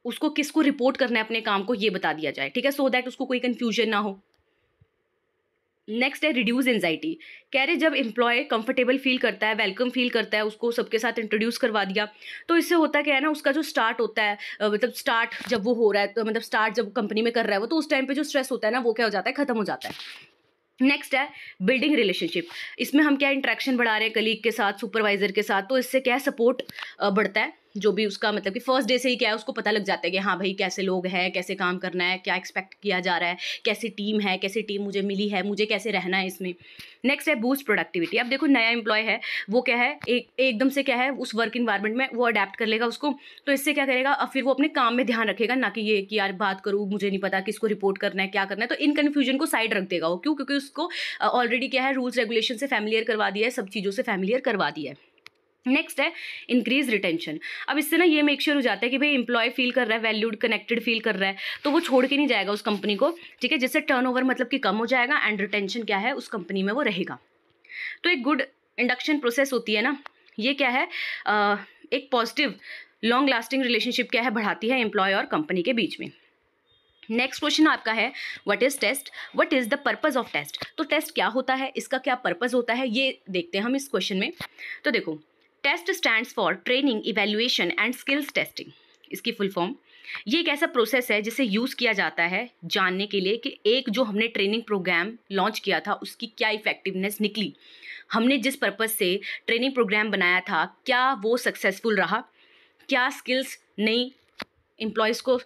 उसको किसको रिपोर्ट करना है अपने काम को ये बता दिया जाए, ठीक है, सो दैट उसको कोई कन्फ्यूजन ना हो। नेक्स्ट है रिड्यूस एंजाइटी, कह रहे जब एम्प्लॉय कंफर्टेबल फील करता है, वेलकम फील करता है, उसको सबके साथ इंट्रोड्यूस करवा दिया, तो इससे होता क्या है ना, उसका जो स्टार्ट होता है मतलब स्टार्ट जब वो हो रहा है, तो मतलब स्टार्ट जब कंपनी में कर रहा है वो, तो उस टाइम पे जो स्ट्रेस होता है ना वो क्या हो जाता है, खत्म हो जाता है। नेक्स्ट है बिल्डिंग रिलेशनशिप, इसमें हम क्या इंटरेक्शन बढ़ा रहे हैं कलीग के साथ, सुपरवाइजर के साथ, तो इससे क्या है सपोर्ट बढ़ता है, जो भी उसका मतलब कि फर्स्ट डे से ही क्या है उसको पता लग जाता है कि हाँ भाई कैसे लोग हैं, कैसे काम करना है, क्या एक्सपेक्ट किया जा रहा है, कैसी टीम है, कैसी टीम मुझे मिली है, मुझे कैसे रहना है इसमें। नेक्स्ट है बूस्ट प्रोडक्टिविटी, अब देखो नया एम्प्लॉय है वो क्या है एकदम से क्या है उस वर्क इन्वायरमेंट में वो अडेप्ट कर लेगा उसको, तो इससे क्या करेगा फिर वो अपने काम में ध्यान रखेगा, ना कि ये कि यार बात करूँ मुझे नहीं पता किसको रिपोर्ट करना है क्या करना है, तो इन कन्फ्यूजन को साइड रख देगा वो। क्यों? क्योंकि उसको ऑलरेडी क्या है रूल्स रेगुलेशन से फैमिलियर करवा दिया है, सब चीज़ों से फैमिलियर करवा दिया है। नेक्स्ट है इंक्रीज रिटेंशन। अब इससे ना ये मेक श्योर हो जाता है कि भाई एम्प्लॉय फील कर रहा है वैल्यूड, कनेक्टेड फील कर रहा है, तो वो छोड़ के नहीं जाएगा उस कंपनी को, ठीक है, जिससे टर्नओवर मतलब कि कम हो जाएगा एंड रिटेंशन क्या है उस कंपनी में वो रहेगा। तो एक गुड इंडक्शन प्रोसेस होती है ना, ये क्या है, एक पॉजिटिव लॉन्ग लास्टिंग रिलेशनशिप क्या है बढ़ाती है एम्प्लॉय और कंपनी के बीच में। नेक्स्ट क्वेश्चन आपका है what is test, what is the purpose of test. तो टेस्ट क्या होता है, इसका क्या पर्पज होता है, ये देखते हैं हम इस क्वेश्चन में। तो देखो, test stands for training, evaluation and skills testing. इसकी फुल फॉर्म, ये एक ऐसा प्रोसेस है जिसे यूज़ किया जाता है जानने के लिए कि एक जो हमने ट्रेनिंग प्रोग्राम लॉन्च किया था उसकी क्या इफेक्टिवनेस निकली, हमने जिस पर्पज़ से ट्रेनिंग प्रोग्राम बनाया था क्या वो सक्सेसफुल रहा, क्या स्किल्स नई एम्प्लॉयज़ को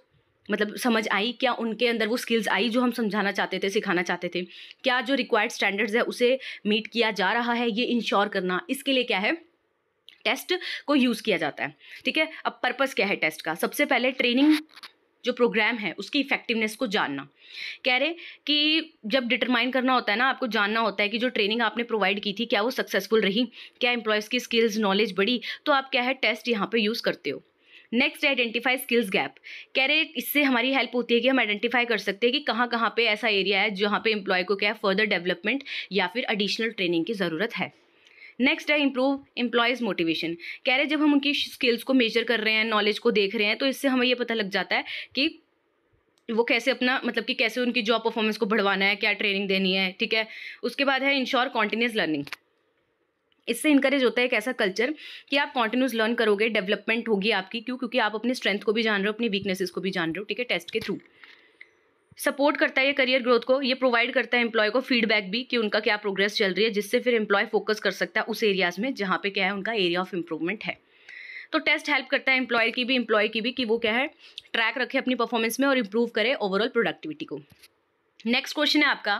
मतलब समझ आई, क्या उनके अंदर वो स्किल्स आई जो हम समझाना चाहते थे, सिखाना चाहते थे, क्या जो रिक्वायर्ड स्टैंडर्ड्स है उसे मीट किया जा रहा है, ये इंश्योर करना, इसके लिए क्या है टेस्ट को यूज़ किया जाता है। ठीक है, अब पर्पस क्या है टेस्ट का, सबसे पहले ट्रेनिंग जो प्रोग्राम है उसकी इफेक्टिवनेस को जानना। कह रहे कि जब डिटरमाइन करना होता है ना, आपको जानना होता है कि जो ट्रेनिंग आपने प्रोवाइड की थी क्या वो सक्सेसफुल रही, क्या एम्प्लॉयज़ की स्किल्स नॉलेज बढ़ी, तो आप क्या है टेस्ट यहाँ पे यूज़ करते हो। Next identify skills gap. कह रहे इससे हमारी हेल्प होती है कि हम आइडेंटिफाई कर सकते हैं कि कहाँ पे ऐसा एरिया है जहाँ पे एम्प्लॉय को क्या है फर्दर डेवलपमेंट या फिर एडिशनल ट्रेनिंग की ज़रूरत है। नेक्स्ट है इंप्रूव एम्प्लॉयज़ मोटिवेशन। कह रहे जब हम उनकी स्किल्स को मेजर कर रहे हैं, नॉलेज को देख रहे हैं, तो इससे हमें ये पता लग जाता है कि वो कैसे अपना मतलब कि कैसे उनकी जॉब परफॉर्मेंस को बढ़वाना है, क्या ट्रेनिंग देनी है। ठीक है, उसके बाद है इंश्योर कॉन्टिन्यूस लर्निंग। इससे इंकरेज होता है एक ऐसा कल्चर कि आप कॉन्टिन्यूस लर्न करोगे, डेवलपमेंट होगी आपकी, क्योंकि आप अपनी स्ट्रेंथ को भी जान रहे हो, अपनी वीकनेसेस को भी जान रहे हो। ठीक है, टेस्ट के थ्रू सपोर्ट करता है ये करियर ग्रोथ को, ये प्रोवाइड करता है एम्प्लॉय को फीडबैक भी कि उनका क्या प्रोग्रेस चल रही है, जिससे फिर एम्प्लॉय फोकस कर सकता है उस एरियाज में जहाँ पे क्या है उनका एरिया ऑफ इम्प्रूवमेंट है। तो टेस्ट हेल्प करता है एम्प्लॉय की भी कि वो क्या है ट्रैक रखे अपनी परफॉर्मेंस में और इम्प्रूव करे ओवरऑल प्रोडक्टिविटी को। नेक्स्ट क्वेश्चन है आपका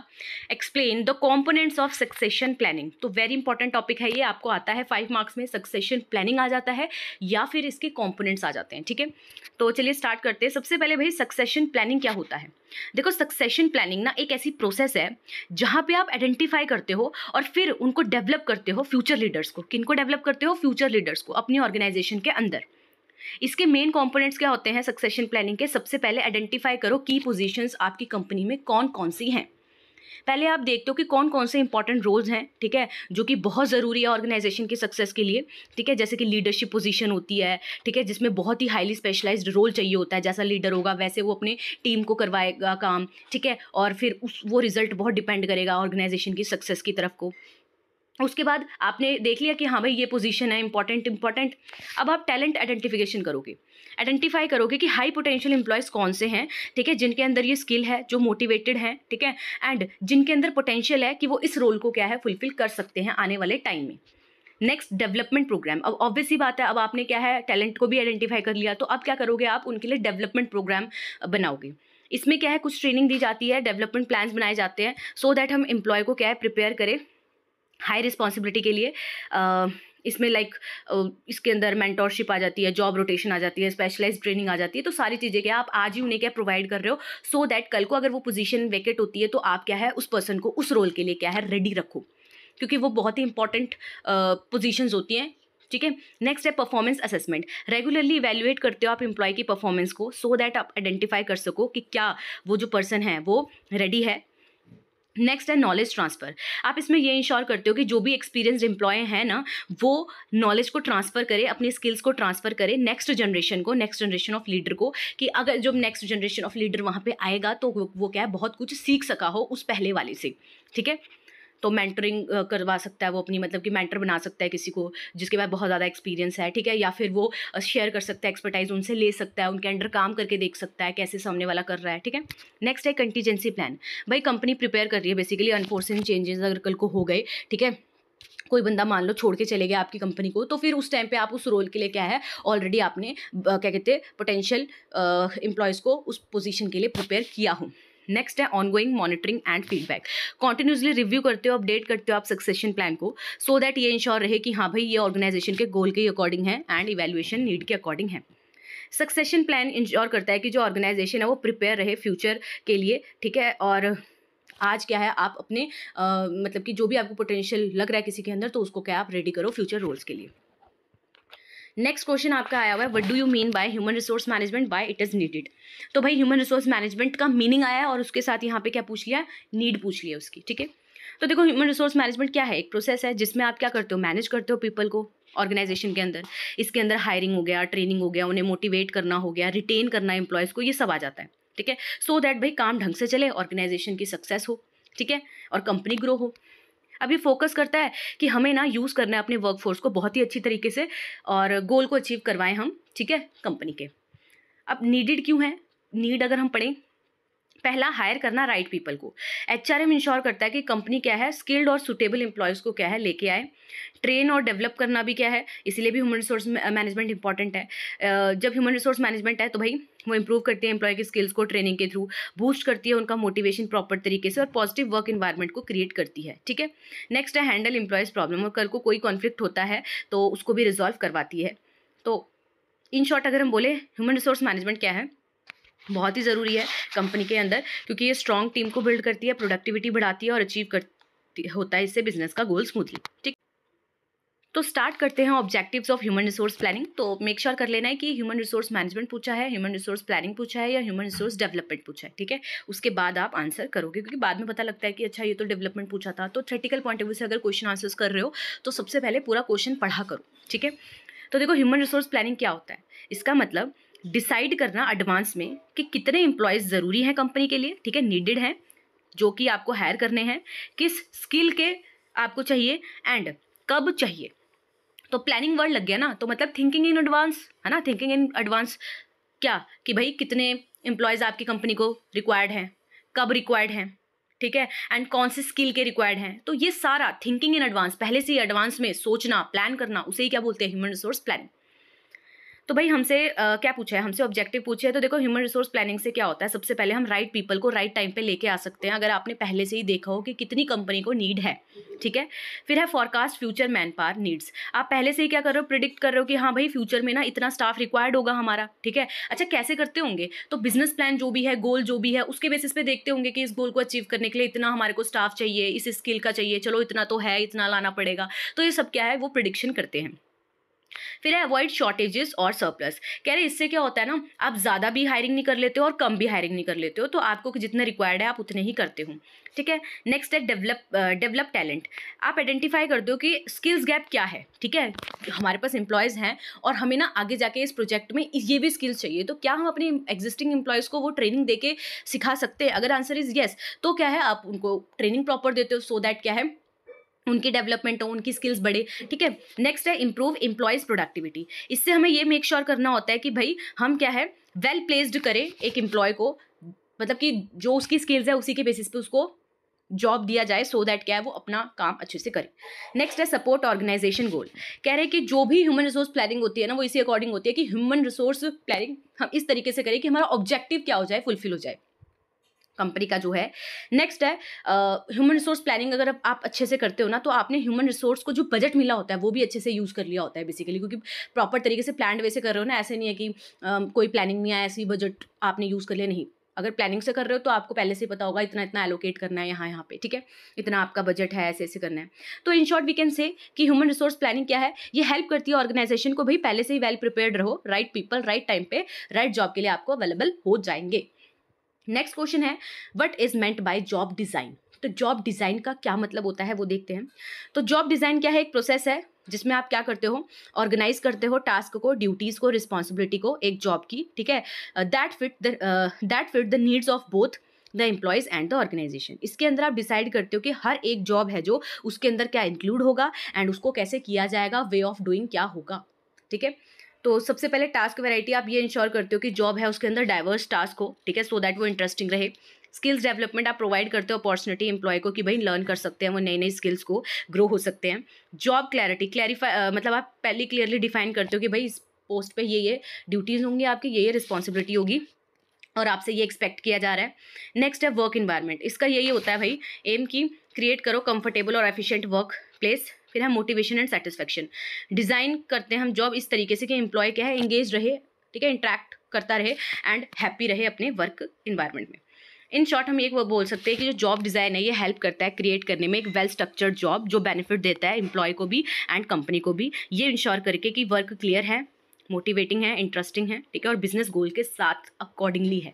explain the components of succession planning. तो वेरी इंपॉर्टेंट टॉपिक है ये, आपको आता है 5 मार्क्स में, सक्सेशन प्लानिंग आ जाता है या फिर इसके कंपोनेंट्स आ जाते हैं। ठीक है, तो चलिए स्टार्ट करते हैं। सबसे पहले भाई सक्सेशन प्लानिंग क्या होता है। देखो, सक्सेशन प्लानिंग ना एक ऐसी प्रोसेस है जहाँ पे आप आइडेंटिफाई करते हो और फिर उनको डेवलप करते हो फ्यूचर लीडर्स को। किनको डेवलप करते हो, फ्यूचर लीडर्स को अपनी ऑर्गेनाइजेशन के अंदर। इसके मेन कंपोनेंट्स क्या होते हैं सक्सेशन प्लानिंग के, सबसे पहले आइडेंटिफाई करो की पोजीशंस आपकी कंपनी में कौन कौन सी हैं। पहले आप देखते हो कि कौन कौन से इंपॉर्टेंट रोल्स हैं, ठीक है, जो कि बहुत ज़रूरी है ऑर्गेनाइजेशन की सक्सेस के लिए। ठीक है, जैसे कि लीडरशिप पोजीशन होती है, ठीक है, जिसमें बहुत ही हाईली स्पेशलाइज्ड रोल चाहिए होता है। जैसा लीडर होगा वैसे वो अपने टीम को करवाएगा काम, ठीक है, और फिर वो रिजल्ट बहुत डिपेंड करेगा ऑर्गेनाइजेशन की सक्सेस की तरफ को। उसके बाद आपने देख लिया कि हाँ भाई ये पोजीशन है इंपॉर्टेंट। अब आप टैलेंट आइडेंटिफिकेशन करोगे, आइडेंटिफाई करोगे कि हाई पोटेंशियल एम्प्लॉयज़ कौन से हैं, ठीक है, जिनके अंदर ये स्किल है, जो मोटिवेटेड हैं, ठीक है, एंड जिनके अंदर पोटेंशियल है कि वो इस रोल को क्या है फुलफिल कर सकते हैं आने वाले टाइम में। Next development programme. अब ऑब्वियस सी बात है, अब आपने क्या है टैलेंट को भी आइडेंटिफाई कर लिया, तो अब क्या करोगे आप उनके लिए डेवलपमेंट प्रोग्राम बनाओगे। इसमें क्या है कुछ ट्रेनिंग दी जाती है, डेवलपमेंट प्लान्स बनाए जाते हैं सो दैट हम एम्प्लॉय को क्या है प्रिपेयर करें हाई रिस्पॉन्सिबिलिटी के लिए। इसमें इसके अंदर मेंटोरशिप आ जाती है, जॉब रोटेशन आ जाती है, स्पेशलाइज्ड ट्रेनिंग आ जाती है। तो सारी चीज़ें क्या आप आज ही उन्हें क्या प्रोवाइड कर रहे हो सो दैट कल को अगर वो पोजीशन वेकेट होती है तो आप क्या है उस पर्सन को उस रोल के लिए क्या है रेडी रखो, क्योंकि वो बहुत ही इंपॉर्टेंट पोजीशंस होती हैं। ठीक है, नेक्स्ट है परफॉर्मेंस असेसमेंट। रेगुलरली इवैल्यूएट करते हो आप एम्प्लॉय की परफॉर्मेंस को सो दैट आप आइडेंटिफाई कर सको कि क्या वो जो पर्सन है वो रेडी है। नेक्स्ट है नॉलेज ट्रांसफ़र। आप इसमें ये इंश्योर करते हो कि जो भी एक्सपीरियंस्ड एम्प्लॉय है ना वो नॉलेज को ट्रांसफ़र करे, अपनी स्किल्स को ट्रांसफ़र करे नेक्स्ट जनरेशन ऑफ लीडर को, कि अगर जब नेक्स्ट जनरेशन ऑफ लीडर वहाँ पे आएगा तो वो क्या है बहुत कुछ सीख सका हो उस पहले वाले से। ठीक है, तो मेंटरिंग करवा सकता है वो अपनी, मतलब कि मेंटर बना सकता है किसी को जिसके पास बहुत ज़्यादा एक्सपीरियंस है। ठीक है, या फिर वो शेयर कर सकता है एक्सपर्टाइज, उनसे ले सकता है, उनके अंडर काम करके देख सकता है कैसे सामने वाला कर रहा है। ठीक है, नेक्स्ट है कंटीजेंसी प्लान। भाई कंपनी प्रिपेयर कर रही है बेसिकली अनफोर्सिन चेंजेस अगर कल को हो गए, ठीक है, कोई बंदा मान लो छोड़ के चले गया आपकी कंपनी को, तो फिर उस टाइम पे आप उस रोल के लिए क्या है ऑलरेडी आपने क्या कहते हैं पोटेंशियल एम्प्लॉयज़ को उस पोजीशन के लिए प्रिपेयर किया हो। नेक्स्ट है ongoing monitoring and feedback. Continuously review करते हो, अपडेट करते हो आप सक्सेशन प्लान को सो दैट ये इंश्योर रहे कि हाँ भाई ये ऑर्गेनाइजेशन के गोल के अकॉर्डिंग है एंड इवैल्यूएशन नीड के अकॉर्डिंग है। सक्सेशन प्लान इंश्योर करता है कि जो ऑर्गेनाइजेशन है वो प्रिपेयर रहे फ्यूचर के लिए। ठीक है, और आज क्या है आप अपने मतलब कि जो भी आपको पोटेंशियल लग रहा है किसी के अंदर तो उसको क्या आप रेडी करो फ्यूचर रोल्स के लिए। नेक्स्ट क्वेश्चन आपका आया हुआ है, what do you mean by human resource management, why it is needed. तो भाई ह्यूमन रिसोर्स मैनेजमेंट का मीनिंग आया है और उसके साथ यहाँ पे क्या पूछ लिया, नीड पूछ लिया उसकी, ठीक है। तो देखो ह्यूमन रिसोर्स मैनेजमेंट क्या है, एक प्रोसेस है जिसमें आप क्या करते हो, मैनेज करते हो पीपल को ऑर्गेनाइजेशन के अंदर। इसके अंदर हायरिंग हो गया, ट्रेनिंग हो गया, उन्हें मोटिवेट करना हो गया, रिटेन करना एम्प्लॉयज़ को, ये सब आ जाता है, ठीक है। सो दैट भाई काम ढंग से चले, ऑर्गेनाइजेशन की सक्सेस हो, ठीक है, और कंपनी ग्रो हो। अब ये फोकस करता है कि हमें ना यूज़ करना है अपने वर्कफोर्स को बहुत ही अच्छी तरीके से और गोल को अचीव करवाएं हम, ठीक है, कंपनी के। अब नीडेड क्यों है, नीड अगर हम पढ़ें, पहला हायर करना राइट पीपल को। एचआरएम इंश्योर करता है कि कंपनी क्या है, स्किल्ड और सुटेबल एम्प्लॉयज़ को क्या है लेके आए। ट्रेन और डेवलप करना भी क्या है, इसीलिए भी ह्यूमन रिसोर्स मैनेजमेंट इंपॉर्टेंट है। जब ह्यूमन रिसोर्स मैनेजमेंट है तो भाई वो इंप्रूव करती है एम्प्लॉय की स्किल्स को ट्रेनिंग के थ्रू, बूस्ट करती है उनका मोटिवेशन प्रॉपर तरीके से और पॉजिटिव वर्क इन्वायरमेंट को क्रिएट करती है, ठीक है। नेक्स्ट है हैंडल एम्प्लॉयज़ प्रॉब्लम, और कल को कोई कॉन्फ्लिक्ट होता है तो उसको भी रिजॉल्व करवाती है। तो इन शॉर्ट अगर हम बोले ह्यूमन रिसोर्स मैनेजमेंट क्या है, बहुत ही ज़रूरी है कंपनी के अंदर, क्योंकि ये स्ट्रॉन्ग टीम को बिल्ड करती है, प्रोडक्टिविटी बढ़ाती है और अचीव करती होता है इससे बिजनेस का गोल स्मूथली, ठीक। तो स्टार्ट करते हैं objectives of human resource planning. तो मेक श्योर कर लेना है कि ह्यूमन रिसोर्स मैनेजमेंट पूछा है, ह्यूमन रिसोर्स प्लानिंग पूछा है या ह्यूमन रिसोर्स डेवलपमेंट पूछा है, ठीक है। उसके बाद आप आंसर करोगे, क्योंकि बाद में पता लगता है कि अच्छा ये तो डेवलपमेंट पूछा था। तो थ्योरेटिकल पॉइंट ऑफ व्यू से अगर क्वेश्चन आंसर्स कर रहे हो तो सबसे पहले पूरा क्वेश्चन पढ़ा करो, ठीक है। तो देखो ह्यूमन रिसोर्स प्लानिंग क्या होता है, इसका मतलब डिसाइड करना एडवांस में कि कितने एम्प्लॉयज़ ज़रूरी हैं कंपनी के लिए, ठीक है, नीडेड हैं, जो कि आपको हायर करने हैं, किस स्किल के आपको चाहिए एंड कब चाहिए। तो प्लानिंग वर्ड लग गया ना, तो मतलब थिंकिंग इन एडवांस है ना। थिंकिंग इन एडवांस क्या, कि भाई कितने एम्प्लॉयज़ आपकी कंपनी को रिक्वायर्ड हैं, कब रिक्वायर्ड हैं, ठीक है, एंड कौन से स्किल के रिक्वायर्ड हैं। तो ये सारा थिंकिंग इन एडवांस, पहले से ही एडवांस में सोचना, प्लान करना, उसे ही क्या बोलते हैं, ह्यूमन रिसोर्स प्लानिंग। तो भाई हमसे क्या पूछा है, हमसे ऑब्जेक्टिव पूछे है। तो देखो ह्यूमन रिसोर्स प्लानिंग से क्या होता है, सबसे पहले हम राइट पीपल को राइट टाइम पे लेके आ सकते हैं, अगर आपने पहले से ही देखा हो कि कितनी कंपनी को नीड है, ठीक है। फिर है forecast future man power needs, आप पहले से ही क्या कर रहे हो, प्रिडिक्ट कर रहे हो कि हाँ भाई फ्यूचर में ना इतना स्टाफ रिक्वायर्ड होगा हमारा, ठीक है। अच्छा कैसे करते होंगे, तो बिजनेस प्लान जो भी है, गोल जो भी है, उसके बेसिस पे देखते होंगे कि इस गोल को अचीव करने के लिए इतना हमारे को स्टाफ चाहिए, इस स्किल का चाहिए, चलो इतना तो है, इतना लाना पड़ेगा। तो ये सब क्या है, वो प्रिडिक्शन करते हैं। फिर है अवॉइड शॉर्टेजेस और सरप्लस, कह रहे इससे क्या होता है ना, आप ज़्यादा भी हायरिंग नहीं कर लेते हो और कम भी हायरिंग नहीं कर लेते हो, तो आपको जितना रिक्वायर्ड है आप उतने ही करते हो, ठीक है। नेक्स्ट है डेवलप टैलेंट, आप आइडेंटिफाई करते हो कि स्किल्स गैप क्या है, ठीक है। हमारे पास एम्प्लॉयज़ हैं और हमें ना आगे जाके इस प्रोजेक्ट में ये भी स्किल्स चाहिए, तो क्या हम अपने एग्जिस्टिंग एम्प्लॉयज़ को वो ट्रेनिंग देके सिखा सकते हैं। अगर आंसर इज़ येस, तो क्या है आप उनको ट्रेनिंग प्रॉपर देते हो, सो दैट क्या है उनकी डेवलपमेंट हो, उनकी स्किल्स बढ़े, ठीक है। नेक्स्ट है इंप्रूव एम्प्लॉयज़ प्रोडक्टिविटी, इससे हमें ये मेक श्योर करना होता है कि भाई हम क्या है वेल प्लेस्ड करें एक एम्प्लॉय को, मतलब कि जो उसकी स्किल्स है उसी के बेसिस पे उसको जॉब दिया जाए, सो दैट क्या है वो अपना काम अच्छे से करे। नेक्स्ट है सपोर्ट ऑर्गेनाइजेशन गोल, कह रहे हैं कि जो भी ह्यूमन रिसोर्स प्लानिंग होती है ना, वो इसी अकॉर्डिंग होती है कि ह्यूमन रिसोर्स प्लानिंग हम इस तरीके से करें कि हमारा ऑब्जेक्टिव क्या हो जाए, फुलफिल हो जाए कंपनी का जो है। नेक्स्ट है ह्यूमन रिसोर्स प्लानिंग, अगर आप अच्छे से करते हो ना, तो आपने ह्यूमन रिसोर्स को जो बजट मिला होता है वो भी अच्छे से यूज़ कर लिया होता है बेसिकली, क्योंकि प्रॉपर तरीके से प्लान वैसे कर रहे हो ना, ऐसे नहीं है कि कोई प्लानिंग नहीं आया, ऐसे ही बजट आपने यूज़ कर लिया, नहीं। अगर प्लानिंग से कर रहे हो तो आपको पहले से पता होगा इतना इतना एलोकेट करना है यहाँ पे, ठीक है, इतना आपका बजट है, ऐसे ऐसे करना है। तो in short we can say कि ह्यूमन रिसोर्स प्लानिंग क्या है, ये हेल्प करती है ऑर्गेनाइजेशन को, भाई पहले से ही वेल प्रिपेयर्ड रहो, राइट पीपल राइट टाइम पे राइट जॉब के लिए आपको अवेलेबल हो जाएंगे। नेक्स्ट क्वेश्चन है what is meant by job design, तो जॉब डिज़ाइन का क्या मतलब होता है वो देखते हैं। तो जॉब डिज़ाइन क्या है, एक प्रोसेस है जिसमें आप क्या करते हो, ऑर्गेनाइज करते हो टास्क को, ड्यूटीज़ को, रिस्पॉन्सिबिलिटी को एक जॉब की, ठीक है, that fit the needs of both the employees and the organisation. इसके अंदर आप डिसाइड करते हो कि हर एक जॉब है जो उसके अंदर क्या इंक्लूड होगा एंड उसको कैसे किया जाएगा, वे ऑफ डूइंग क्या होगा, ठीक है। तो सबसे पहले टास्क वैरायटी, आप ये इंश्योर करते हो कि जॉब है उसके अंदर डाइवर्स टास्क हो, ठीक है, सो दैट वो इंटरेस्टिंग रहे। स्किल्स डेवलपमेंट आप प्रोवाइड करते हो अपॉर्चुनिटी एम्प्लॉय को कि भाई लर्न कर सकते हैं, वो नई नई स्किल्स को ग्रो हो सकते हैं। जॉब क्लैरिफाई, मतलब आप पहले क्लियरली डिफाइन करते हो कि भाई इस पोस्ट पे ये ड्यूटीज़ होंगी आपकी, ये रिस्पॉन्सिबिलिटी होगी और आपसे ये एक्सपेक्ट किया जा रहा है। नेक्स्ट है वर्क इन्वायरमेंट, इसका यही होता है भाई एम की क्रिएट करो कंफर्टेबल और एफिशिएंट वर्क प्लेस। फिर है मोटिवेशन एंड सेटिस्फेक्शन, डिज़ाइन करते हैं हम जॉब इस तरीके से कि एम्प्लॉय क्या है एंगेज रहे, ठीक है, इंटरेक्ट करता रहे एंड हैप्पी रहे अपने वर्क इन्वायरमेंट में। इन शॉर्ट हम एक वो बोल सकते हैं कि जो जॉब डिज़ाइन है ये हेल्प करता है क्रिएट करने में एक वेल स्ट्रक्चर्ड जॉब जो बेनिफिट देता है एम्प्लॉय को भी एंड कंपनी को भी, ये इंश्योर करके कि वर्क क्लियर है, मोटिवेटिंग है, इंटरेस्टिंग है, ठीक है, और बिजनेस गोल के साथ अकॉर्डिंगली है।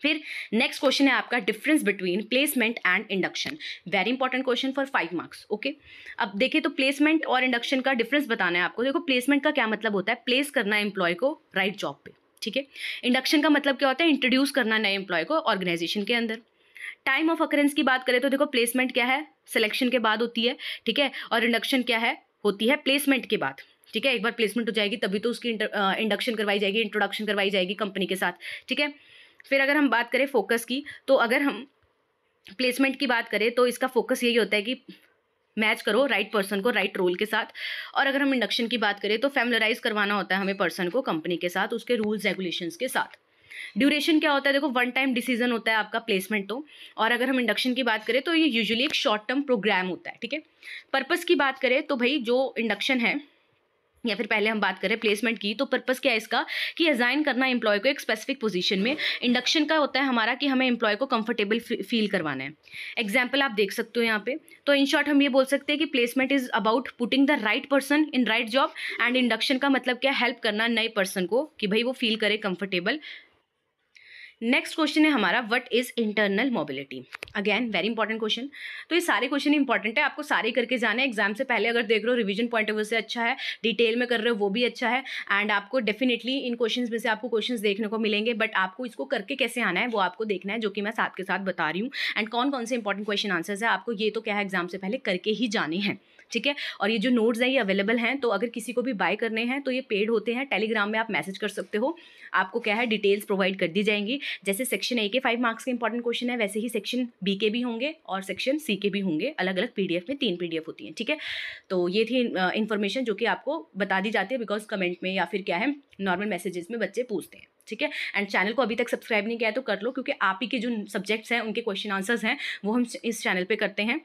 फिर नेक्स्ट क्वेश्चन है आपका difference between placement and induction. Very important question for 5 marks. Okay, अब देखिए तो प्लेसमेंट और इंडक्शन का डिफरेंस बताना है आपको। देखो प्लेसमेंट का क्या मतलब होता है, प्लेस करना एम्प्लॉय को राइट जॉब पे, ठीक है। इंडक्शन का मतलब क्या होता है, इंट्रोड्यूस करना नए एम्प्लॉय को ऑर्गेनाइजेशन के अंदर। टाइम ऑफ अकरेंस की बात करें तो देखो प्लेसमेंट क्या है, सिलेक्शन के बाद होती है, ठीक है, और इंडक्शन क्या है, होती है प्लेसमेंट के बाद, ठीक है। एक बार प्लेसमेंट हो जाएगी तभी तो उसकी इंडक्शन करवाई जाएगी, इंट्रोडक्शन करवाई जाएगी कंपनी के साथ, ठीक है। फिर अगर हम बात करें फोकस की, तो अगर हम प्लेसमेंट की बात करें तो इसका फोकस यही होता है कि मैच करो राइट पर्सन को राइट रोल के साथ। और अगर हम इंडक्शन की बात करें तो फैमिलराइज करवाना होता है हमें पर्सन को कंपनी के साथ, उसके रूल्स रेगुलेशंस के साथ। ड्यूरेशन क्या होता है, देखो वन टाइम डिसीजन होता है आपका प्लेसमेंट तो, और अगर हम इंडक्शन की बात करें तो ये यूजुअली एक शॉर्ट टर्म प्रोग्राम होता है, ठीक है। पर्पस की बात करें तो भाई जो इंडक्शन है, या फिर पहले हम बात करें प्लेसमेंट की, तो पर्पस क्या है इसका कि असाइन करना एम्प्लॉय को एक स्पेसिफिक पोजीशन में। इंडक्शन का होता है हमारा कि हमें एम्प्लॉय को कंफर्टेबल फील करवाना है। एग्जाम्पल आप देख सकते हो यहाँ पे। तो इन शॉर्ट हम ये बोल सकते हैं कि placement is about putting the right person in right job, and induction का मतलब क्या, हेल्प करना नए पर्सन को कि भाई वो फील करे कंफर्टेबल। नेक्स्ट क्वेश्चन है हमारा, what is internal mobility. Again very important question. तो ये सारे क्वेश्चन इंपॉर्टेंट है, आपको सारे करके जाना है। एग्जाम से पहले अगर देख रहे हो रिवीजन पॉइंट ऑफ व्यू से अच्छा है, डिटेल में कर रहे हो वो भी अच्छा है, एंड आपको डेफिनेटली इन क्वेश्चंस में से आपको क्वेश्चंस देखने को मिलेंगे, बट आपको इसको करके कैसे आना है वो आपको देखना है, जो कि मैं साथ के साथ बता रही हूँ। एंड कौन कौन से इंपॉर्टेंट क्वेश्चन आंसर्स है आपको ये तो क्या है एग्जाम से पहले करके ही जाने हैं, ठीक है। और ये जो नोट्स हैं ये अवेलेबल हैं, तो अगर किसी को भी बाय करने हैं तो ये पेड होते हैं, टेलीग्राम में आप मैसेज कर सकते हो, आपको क्या है डिटेल्स प्रोवाइड कर दी जाएंगी। जैसे सेक्शन ए के 5 मार्क्स के इंपॉर्टेंट क्वेश्चन है, वैसे ही सेक्शन बी के भी होंगे और सेक्शन सी के भी होंगे, अलग अलग पीडीएफ में 3 पीडीएफ होती हैं, ठीक है। तो ये थी इन्फॉर्मेशन जो कि आपको बता दी जाती है, बिकॉज कमेंट में या फिर क्या है नॉर्मल मैसेजेस में बच्चे पूछते हैं, ठीक है। एंड चैनल को अभी तक सब्सक्राइब नहीं किया है तो कर लो, क्योंकि आप ही के जो सब्जेक्ट्स हैं उनके क्वेश्चन आंसर्स हैं वो हम इस चैनल पे करते हैं,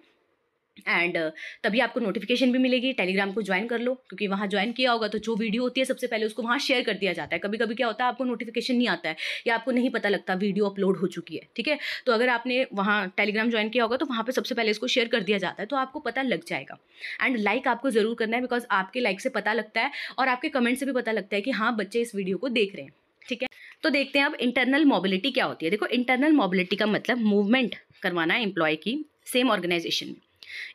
एंड तभी आपको नोटिफिकेशन भी मिलेगी। टेलीग्राम को ज्वाइन कर लो, क्योंकि वहाँ ज्वाइन किया होगा तो जो वीडियो होती है सबसे पहले उसको वहाँ शेयर कर दिया जाता है। कभी कभी क्या होता है आपको नोटिफिकेशन नहीं आता है या आपको नहीं पता लगता वीडियो अपलोड हो चुकी है, ठीक है। तो अगर आपने वहाँ टेलीग्राम ज्वाइन किया होगा तो वहाँ पर सबसे पहले इसको शेयर कर दिया जाता है, तो आपको पता लग जाएगा। एंड लाइक आपको ज़रूर करना है, बिकॉज आपके लाइक से पता लगता है और आपके कमेंट से भी पता लगता है कि हाँ बच्चे इस वीडियो को देख रहे हैं, ठीक है। तो देखते हैं अब इंटरनल मोबिलिटी क्या होती है। देखो इंटरनल मोबिलिटी का मतलब मूवमेंट करवाना है एम्प्लॉय की सेम ऑर्गेनाइजेशन में,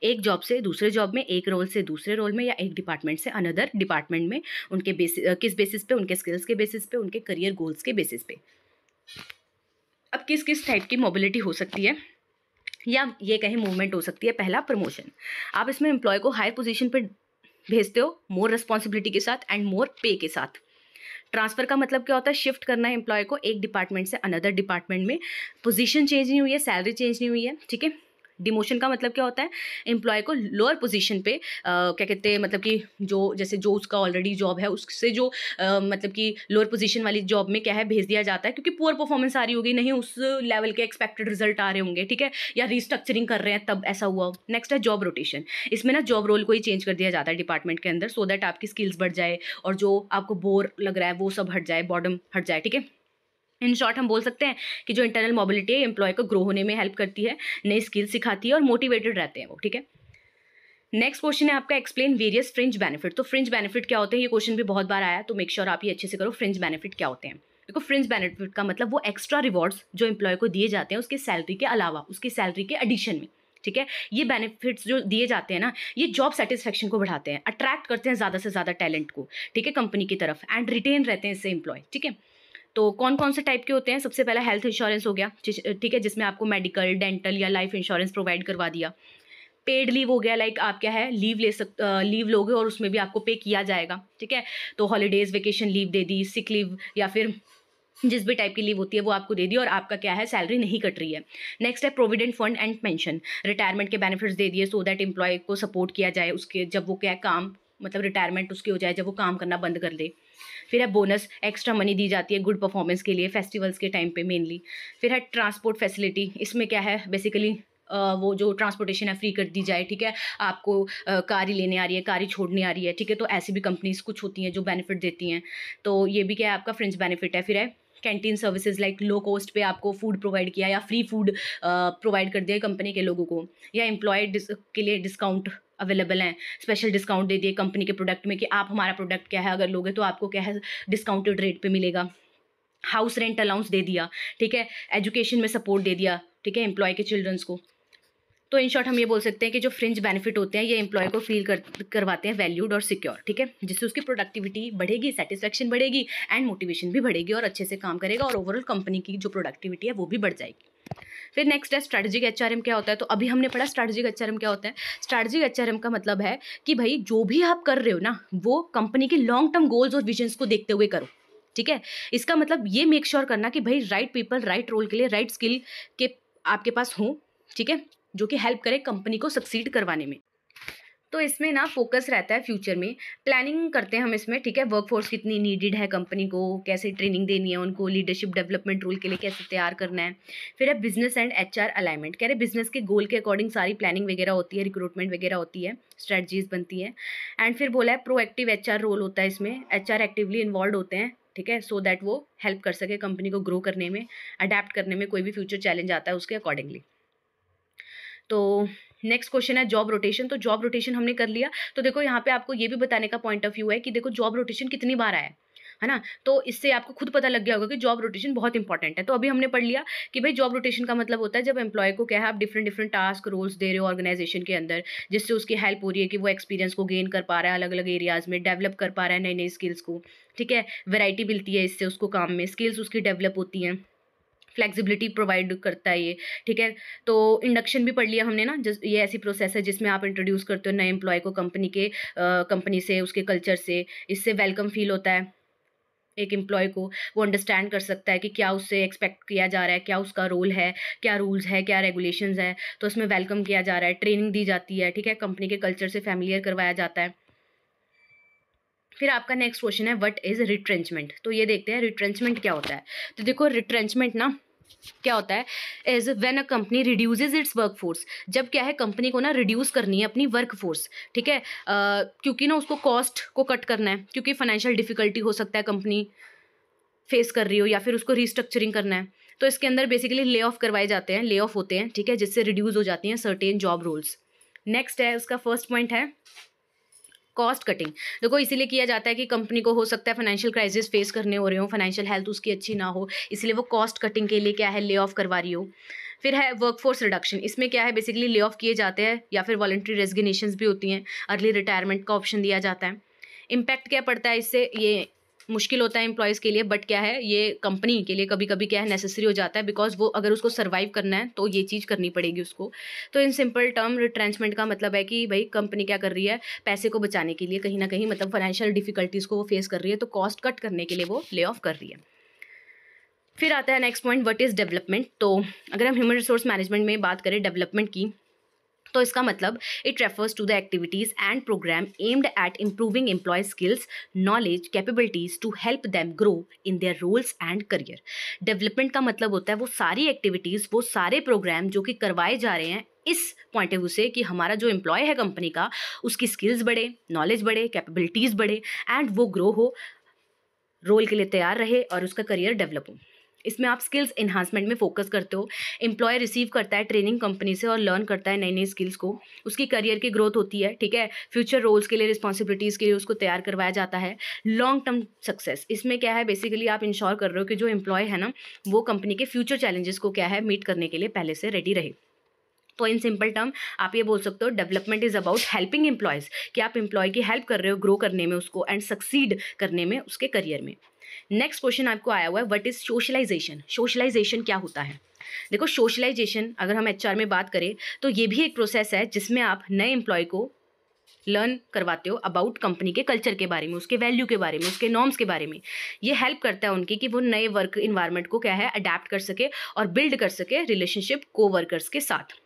एक जॉब से दूसरे जॉब में, एक रोल से दूसरे रोल में, या एक डिपार्टमेंट से अनदर डिपार्टमेंट में, उनके किस बेसिस पे, उनके स्किल्स के बेसिस पे, उनके करियर गोल्स के बेसिस पे। अब किस किस टाइप की मोबिलिटी हो सकती है या ये कहीं मूवमेंट हो सकती है। पहला प्रमोशन, आप इसमें एम्प्लॉय को हायर पोजीशन पे भेजते हो मोर रिस्पॉन्सिबिलिटी के साथ एंड मोर पे के साथ। ट्रांसफर का मतलब क्या होता है, शिफ्ट करना है एम्प्लॉय को एक डिपार्टमेंट से अनदर डिपार्टमेंट में, पोजीशन चेंज नहीं हुई है, सैलरी चेंज नहीं हुई है, ठीक है। डिमोशन का मतलब क्या होता है, एम्प्लॉय को लोअर पोजीशन पे क्या कहते हैं, मतलब कि जो जैसे जो उसका ऑलरेडी जॉब है उससे जो मतलब कि लोअर पोजीशन वाली जॉब में क्या है भेज दिया जाता है, क्योंकि पुअर परफॉर्मेंस आ रही होगी, नहीं उस लेवल के एक्सपेक्टेड रिजल्ट आ रहे होंगे, ठीक है, या रिस्ट्रक्चरिंग कर रहे हैं तब ऐसा हुआ। नेक्स्ट है जॉब रोटेशन, इसमें ना जॉब रोल को ही चेंज कर दिया जाता है डिपार्टमेंट के अंदर, सो दैट आपकी स्किल्स बढ़ जाए और जो आपको बोर लग रहा है वो सब हट जाए, बॉर्डम हट जाए, ठीक है। इन शॉर्ट हम बोल सकते हैं कि जो इंटरनल मोबिलिटी है एम्प्लॉय को ग्रो होने में हेल्प करती है, नई स्किल सिखाती है और मोटिवेटेड रहते हैं वो, ठीक है। नेक्स्ट क्वेश्चन है आपका, एक्सप्लेन वेरियस फ्रिंज बेनिफिट। तो फ्रिंज बेनिफिट क्या होते हैं, ये क्वेश्चन भी बहुत बार आया, तो मेक श्योर आप ये अच्छे से करो। फ्रिंज बेनिफिट क्या होते हैं, देखो फ्रिंज बेनिफिट का मतलब वो एक्स्ट्रा रिवॉर्ड्स जो एम्प्लॉय को दिए जाते हैं उसकी सैलरी के अलावा, उसकी सैलरी के एडिशन में, ठीक है। ये बेनिफिट्स जो दिए जाते हैं ना, ये जॉब सेटिस्फेक्शन को बढ़ाते हैं, अट्रैक्ट करते हैं ज़्यादा से ज़्यादा टैलेंट को, ठीक है, कंपनी की तरफ, एंड रिटेन रहते हैं इससे एम्प्लॉय, ठीक है। तो कौन कौन से टाइप के होते हैं, सबसे पहला हेल्थ इंश्योरेंस हो गया, ठीक है, जिसमें आपको मेडिकल, डेंटल या लाइफ इंश्योरेंस प्रोवाइड करवा दिया। पेड लीव हो गया, लाइक आप क्या है लीव लोगे और उसमें भी आपको पे किया जाएगा, ठीक है। तो हॉलीडेज, वेकेशन लीव दे दी, सिक लीव या फिर जिस भी टाइप की लीव होती है वो आपको दे दी और आपका क्या है सैलरी नहीं कट रही है। नेक्स्ट है provident fund and pension, retirement के बेनिफिट्स दे दिए सो दैट एम्प्लॉय को सपोर्ट किया जाए उसके, जब वो क्या है काम मतलब रिटायरमेंट उसकी हो जाए जब वो काम करना बंद कर दे। फिर है बोनस, एक्स्ट्रा मनी दी जाती है गुड परफॉर्मेंस के लिए, फेस्टिवल्स के टाइम पे मेनली। फिर है ट्रांसपोर्ट फैसिलिटी, इसमें क्या है बेसिकली वो जो ट्रांसपोर्टेशन है फ्री कर दी जाए, ठीक है। आपको कार ही लेने आ रही है, कार ही छोड़ने आ रही है, ठीक है, तो ऐसी भी कंपनीज कुछ होती हैं जो बेनिफिट देती हैं, तो ये भी क्या है आपका फ्रिंज बेनिफिट है। फिर है canteen services like low cost पे आपको फूड प्रोवाइड किया या फ्री फूड प्रोवाइड कर दिया कंपनी के लोगों को, या एम्प्लॉय के लिए डिस्काउंट अवेलेबल हैं, स्पेशल डिस्काउंट दे दिए कंपनी के प्रोडक्ट में कि आप हमारा प्रोडक्ट क्या है अगर लोगे तो आपको क्या है डिस्काउंटेड रेट पे मिलेगा। हाउस रेंट अलाउंस दे दिया, ठीक है, एजुकेशन में सपोर्ट दे दिया, ठीक है, एम्प्लॉय के चिल्ड्रंस को। तो इन शॉर्ट हम ये बोल सकते हैं कि जो फ्रिंज बेनिफिट होते हैं ये एम्प्लॉय को फील करवाते हैं वैल्यूड और सिक्योर, ठीक है, जिससे उसकी प्रोडक्टिविटी बढ़ेगी, सेटिस्फेक्शन बढ़ेगी एंड मोटिवेशन भी बढ़ेगी और अच्छे से काम करेगा और ओवरऑल कंपनी की जो प्रोडक्टिविटी है वो भी बढ़ जाएगी। फिर नेक्स्ट है स्ट्रैटेजिक एचआरएम क्या होता है। तो अभी हमने पढ़ा स्ट्रैटेजिक एचआरएम क्या होता है। स्ट्रैटेजिक एचआरएम का मतलब है कि भाई जो भी आप कर रहे हो ना वो कंपनी के लॉन्ग टर्म गोल्स और विजन्स को देखते हुए करो, ठीक है। इसका मतलब ये मेक श्योर करना कि भाई राइट पीपल राइट रोल के लिए राइट स्किल के आपके पास हो, ठीक है, जो कि हेल्प करे कंपनी को सक्सीड करवाने में। तो इसमें ना फोकस रहता है फ्यूचर में, प्लानिंग करते हैं हम इसमें, ठीक है, वर्कफोर्स कितनी नीडेड है कंपनी को, कैसे ट्रेनिंग देनी है उनको, लीडरशिप डेवलपमेंट रोल के लिए कैसे तैयार करना है। फिर है बिजनेस एंड एचआर अलाइनमेंट, कह रहे बिजनेस के गोल के अकॉर्डिंग सारी प्लानिंग वगैरह होती है, रिक्रूटमेंट वगैरह होती है, स्ट्रेटजीज बनती है। एंड फिर बोला है प्रोएक्टिव एचआर रोल होता है इसमें, एचआर एक्टिवली इन्वॉल्व होते हैं, ठीक है, सो दैट वो हेल्प कर सके कंपनी को ग्रो करने में, अडेप्ट करने में, कोई भी फ्यूचर चैलेंज आता है उसके अकॉर्डिंगली। तो नेक्स्ट क्वेश्चन है जॉब रोटेशन। तो जॉब रोटेशन हमने कर लिया। तो देखो यहाँ पे आपको ये भी बताने का पॉइंट ऑफ व्यू है कि देखो जॉब रोटेशन कितनी बार आया है ना, तो इससे आपको खुद पता लग गया होगा कि जॉब रोटेशन बहुत इंपॉर्टेंट है। तो अभी हमने पढ़ लिया कि भाई जॉब रोटेशन का मतलब होता है जब एम्प्लॉय को क्या है आप डिफरेंट टास्क रोल्स दे रहे हो ऑर्गेनाइजेशन के अंदर, जिससे उसकी हेल्प हो रही है कि वो एक्सपीरियंस को गेन कर पा रहा है, अलग अलग एरियाज में डेवलप कर पा रहा है नई नई स्किल्स को, ठीक है, वैरायटी मिलती है इससे उसको काम में, स्किल्स उसकी डेवलप होती हैं, फ्लेक्सिबिलिटी प्रोवाइड करता है ये, ठीक है। तो इंडक्शन भी पढ़ लिया हमने ना, ये ऐसी प्रोसेस है जिसमें आप इंट्रोड्यूस करते हो नए एम्प्लॉय को कंपनी से, उसके कल्चर से, इससे वेलकम फील होता है एक एम्प्लॉय को, वो अंडरस्टैंड कर सकता है कि क्या उससे एक्सपेक्ट किया जा रहा है, क्या उसका रोल है, क्या रूल्स है, क्या रेगुलेशंस है, तो उसमें वेलकम किया जा रहा है, ट्रेनिंग दी जाती है, ठीक है, कंपनी के कल्चर से फैमिलियर करवाया जाता है। फिर आपका नेक्स्ट क्वेश्चन है व्हाट इज रिट्रेंचमेंट। तो ये देखते हैं रिट्रेंचमेंट क्या होता है। तो देखो रिट्रेंचमेंट ना क्या होता है, is when a company reduces it's workforce, जब क्या है कंपनी को ना रिड्यूस करनी है अपनी वर्कफोर्स, ठीक है, क्योंकि ना उसको कॉस्ट को कट करना है, क्योंकि फाइनेंशियल डिफिकल्टी हो सकता है कंपनी फेस कर रही हो, या फिर उसको रीस्ट्रक्चरिंग करना है, तो इसके अंदर बेसिकली ले ऑफ करवाए जाते हैं, ले ऑफ होते हैं, ठीक है, जिससे रिड्यूस हो जाती हैं सर्टेन जॉब रोल्स। नेक्स्ट है उसका फर्स्ट पॉइंट है कॉस्ट कटिंग। देखो इसीलिए किया जाता है कि कंपनी को हो सकता है फाइनेंशियल क्राइसिस फेस करने हो रहे हो, फाइनेंशियल हेल्थ उसकी अच्छी ना हो, इसलिए वो कॉस्ट कटिंग के लिए क्या है ले ऑफ करवा रही हो। फिर है वर्कफोर्स रिडक्शन, इसमें क्या है बेसिकली ले ऑफ किए जाते हैं या फिर वॉलंटरी रेजिग्नेशंस भी होती हैं, अर्ली रिटायरमेंट का ऑप्शन दिया जाता है। इम्पैक्ट क्या पड़ता है इससे, ये मुश्किल होता है एम्प्लॉयज़ के लिए, बट क्या है ये कंपनी के लिए कभी कभी क्या है नेसेसरी हो जाता है, बिकॉज वो अगर उसको सर्वाइव करना है तो ये चीज़ करनी पड़ेगी उसको। तो इन सिंपल टर्म रिट्रेंचमेंट का मतलब है कि भाई कंपनी क्या कर रही है, पैसे को बचाने के लिए कहीं ना कहीं, मतलब फाइनेंशियल डिफिकल्टीज़ को वो फेस कर रही है, तो कॉस्ट कट करने के लिए वो ले ऑफ कर रही है। फिर आता है next point what is development. तो अगर हम ह्यूमन रिसोर्स मैनेजमेंट में बात करें डेवलपमेंट की, तो इसका मतलब it refers to the activities and programme aimed at improving employee skills knowledge capabilities to help them grow in their roles and career. Development का मतलब होता है वो सारी एक्टिविटीज़, वो सारे प्रोग्राम जो कि करवाए जा रहे हैं इस पॉइंट ऑफ व्यू से कि हमारा जो एम्प्लॉय है कंपनी का उसकी स्किल्स बढ़े, नॉलेज बढ़े, कैपेबिलिटीज़ बढ़े एंड वो ग्रो हो, रोल के लिए तैयार रहे और उसका करियर डेवलप हो। इसमें आप स्किल्स इन्हांसमेंट में फोकस करते हो, एम्प्लॉय रिसीव करता है ट्रेनिंग कंपनी से और लर्न करता है नई नई स्किल्स को, उसकी करियर की ग्रोथ होती है, ठीक है, फ्यूचर रोल्स के लिए रिस्पॉन्सिबिलिटीज़ के लिए उसको तैयार करवाया जाता है। लॉन्ग टर्म सक्सेस, इसमें क्या है बेसिकली आप इंश्योर कर रहे हो कि जो एम्प्लॉय है ना वो कंपनी के फ्यूचर चैलेंजेस को क्या है मीट करने के लिए पहले से रेडी रहे। तो इन सिंपल टर्म आप ये बोल सकते हो development is about helping employees, कि आप एम्प्लॉय की हेल्प कर रहे हो ग्रो करने में उसको एंड सक्सीड करने में उसके करियर में। नेक्स्ट क्वेश्चन आपको आया हुआ है व्हाट इज सोशलाइजेशन। सोशलाइजेशन क्या होता है। देखो सोशलाइजेशन अगर हम एचआर में बात करें तो ये भी एक प्रोसेस है जिसमें आप नए एम्प्लॉय को लर्न करवाते हो अबाउट कंपनी के कल्चर के बारे में, उसके वैल्यू के बारे में, उसके नॉर्म्स के बारे में। ये हेल्प करता है उनकी कि वो नए वर्क इन्वायरमेंट को क्या है अडेप्ट कर सके और बिल्ड कर सके रिलेशनशिप को वर्कर्स के साथ।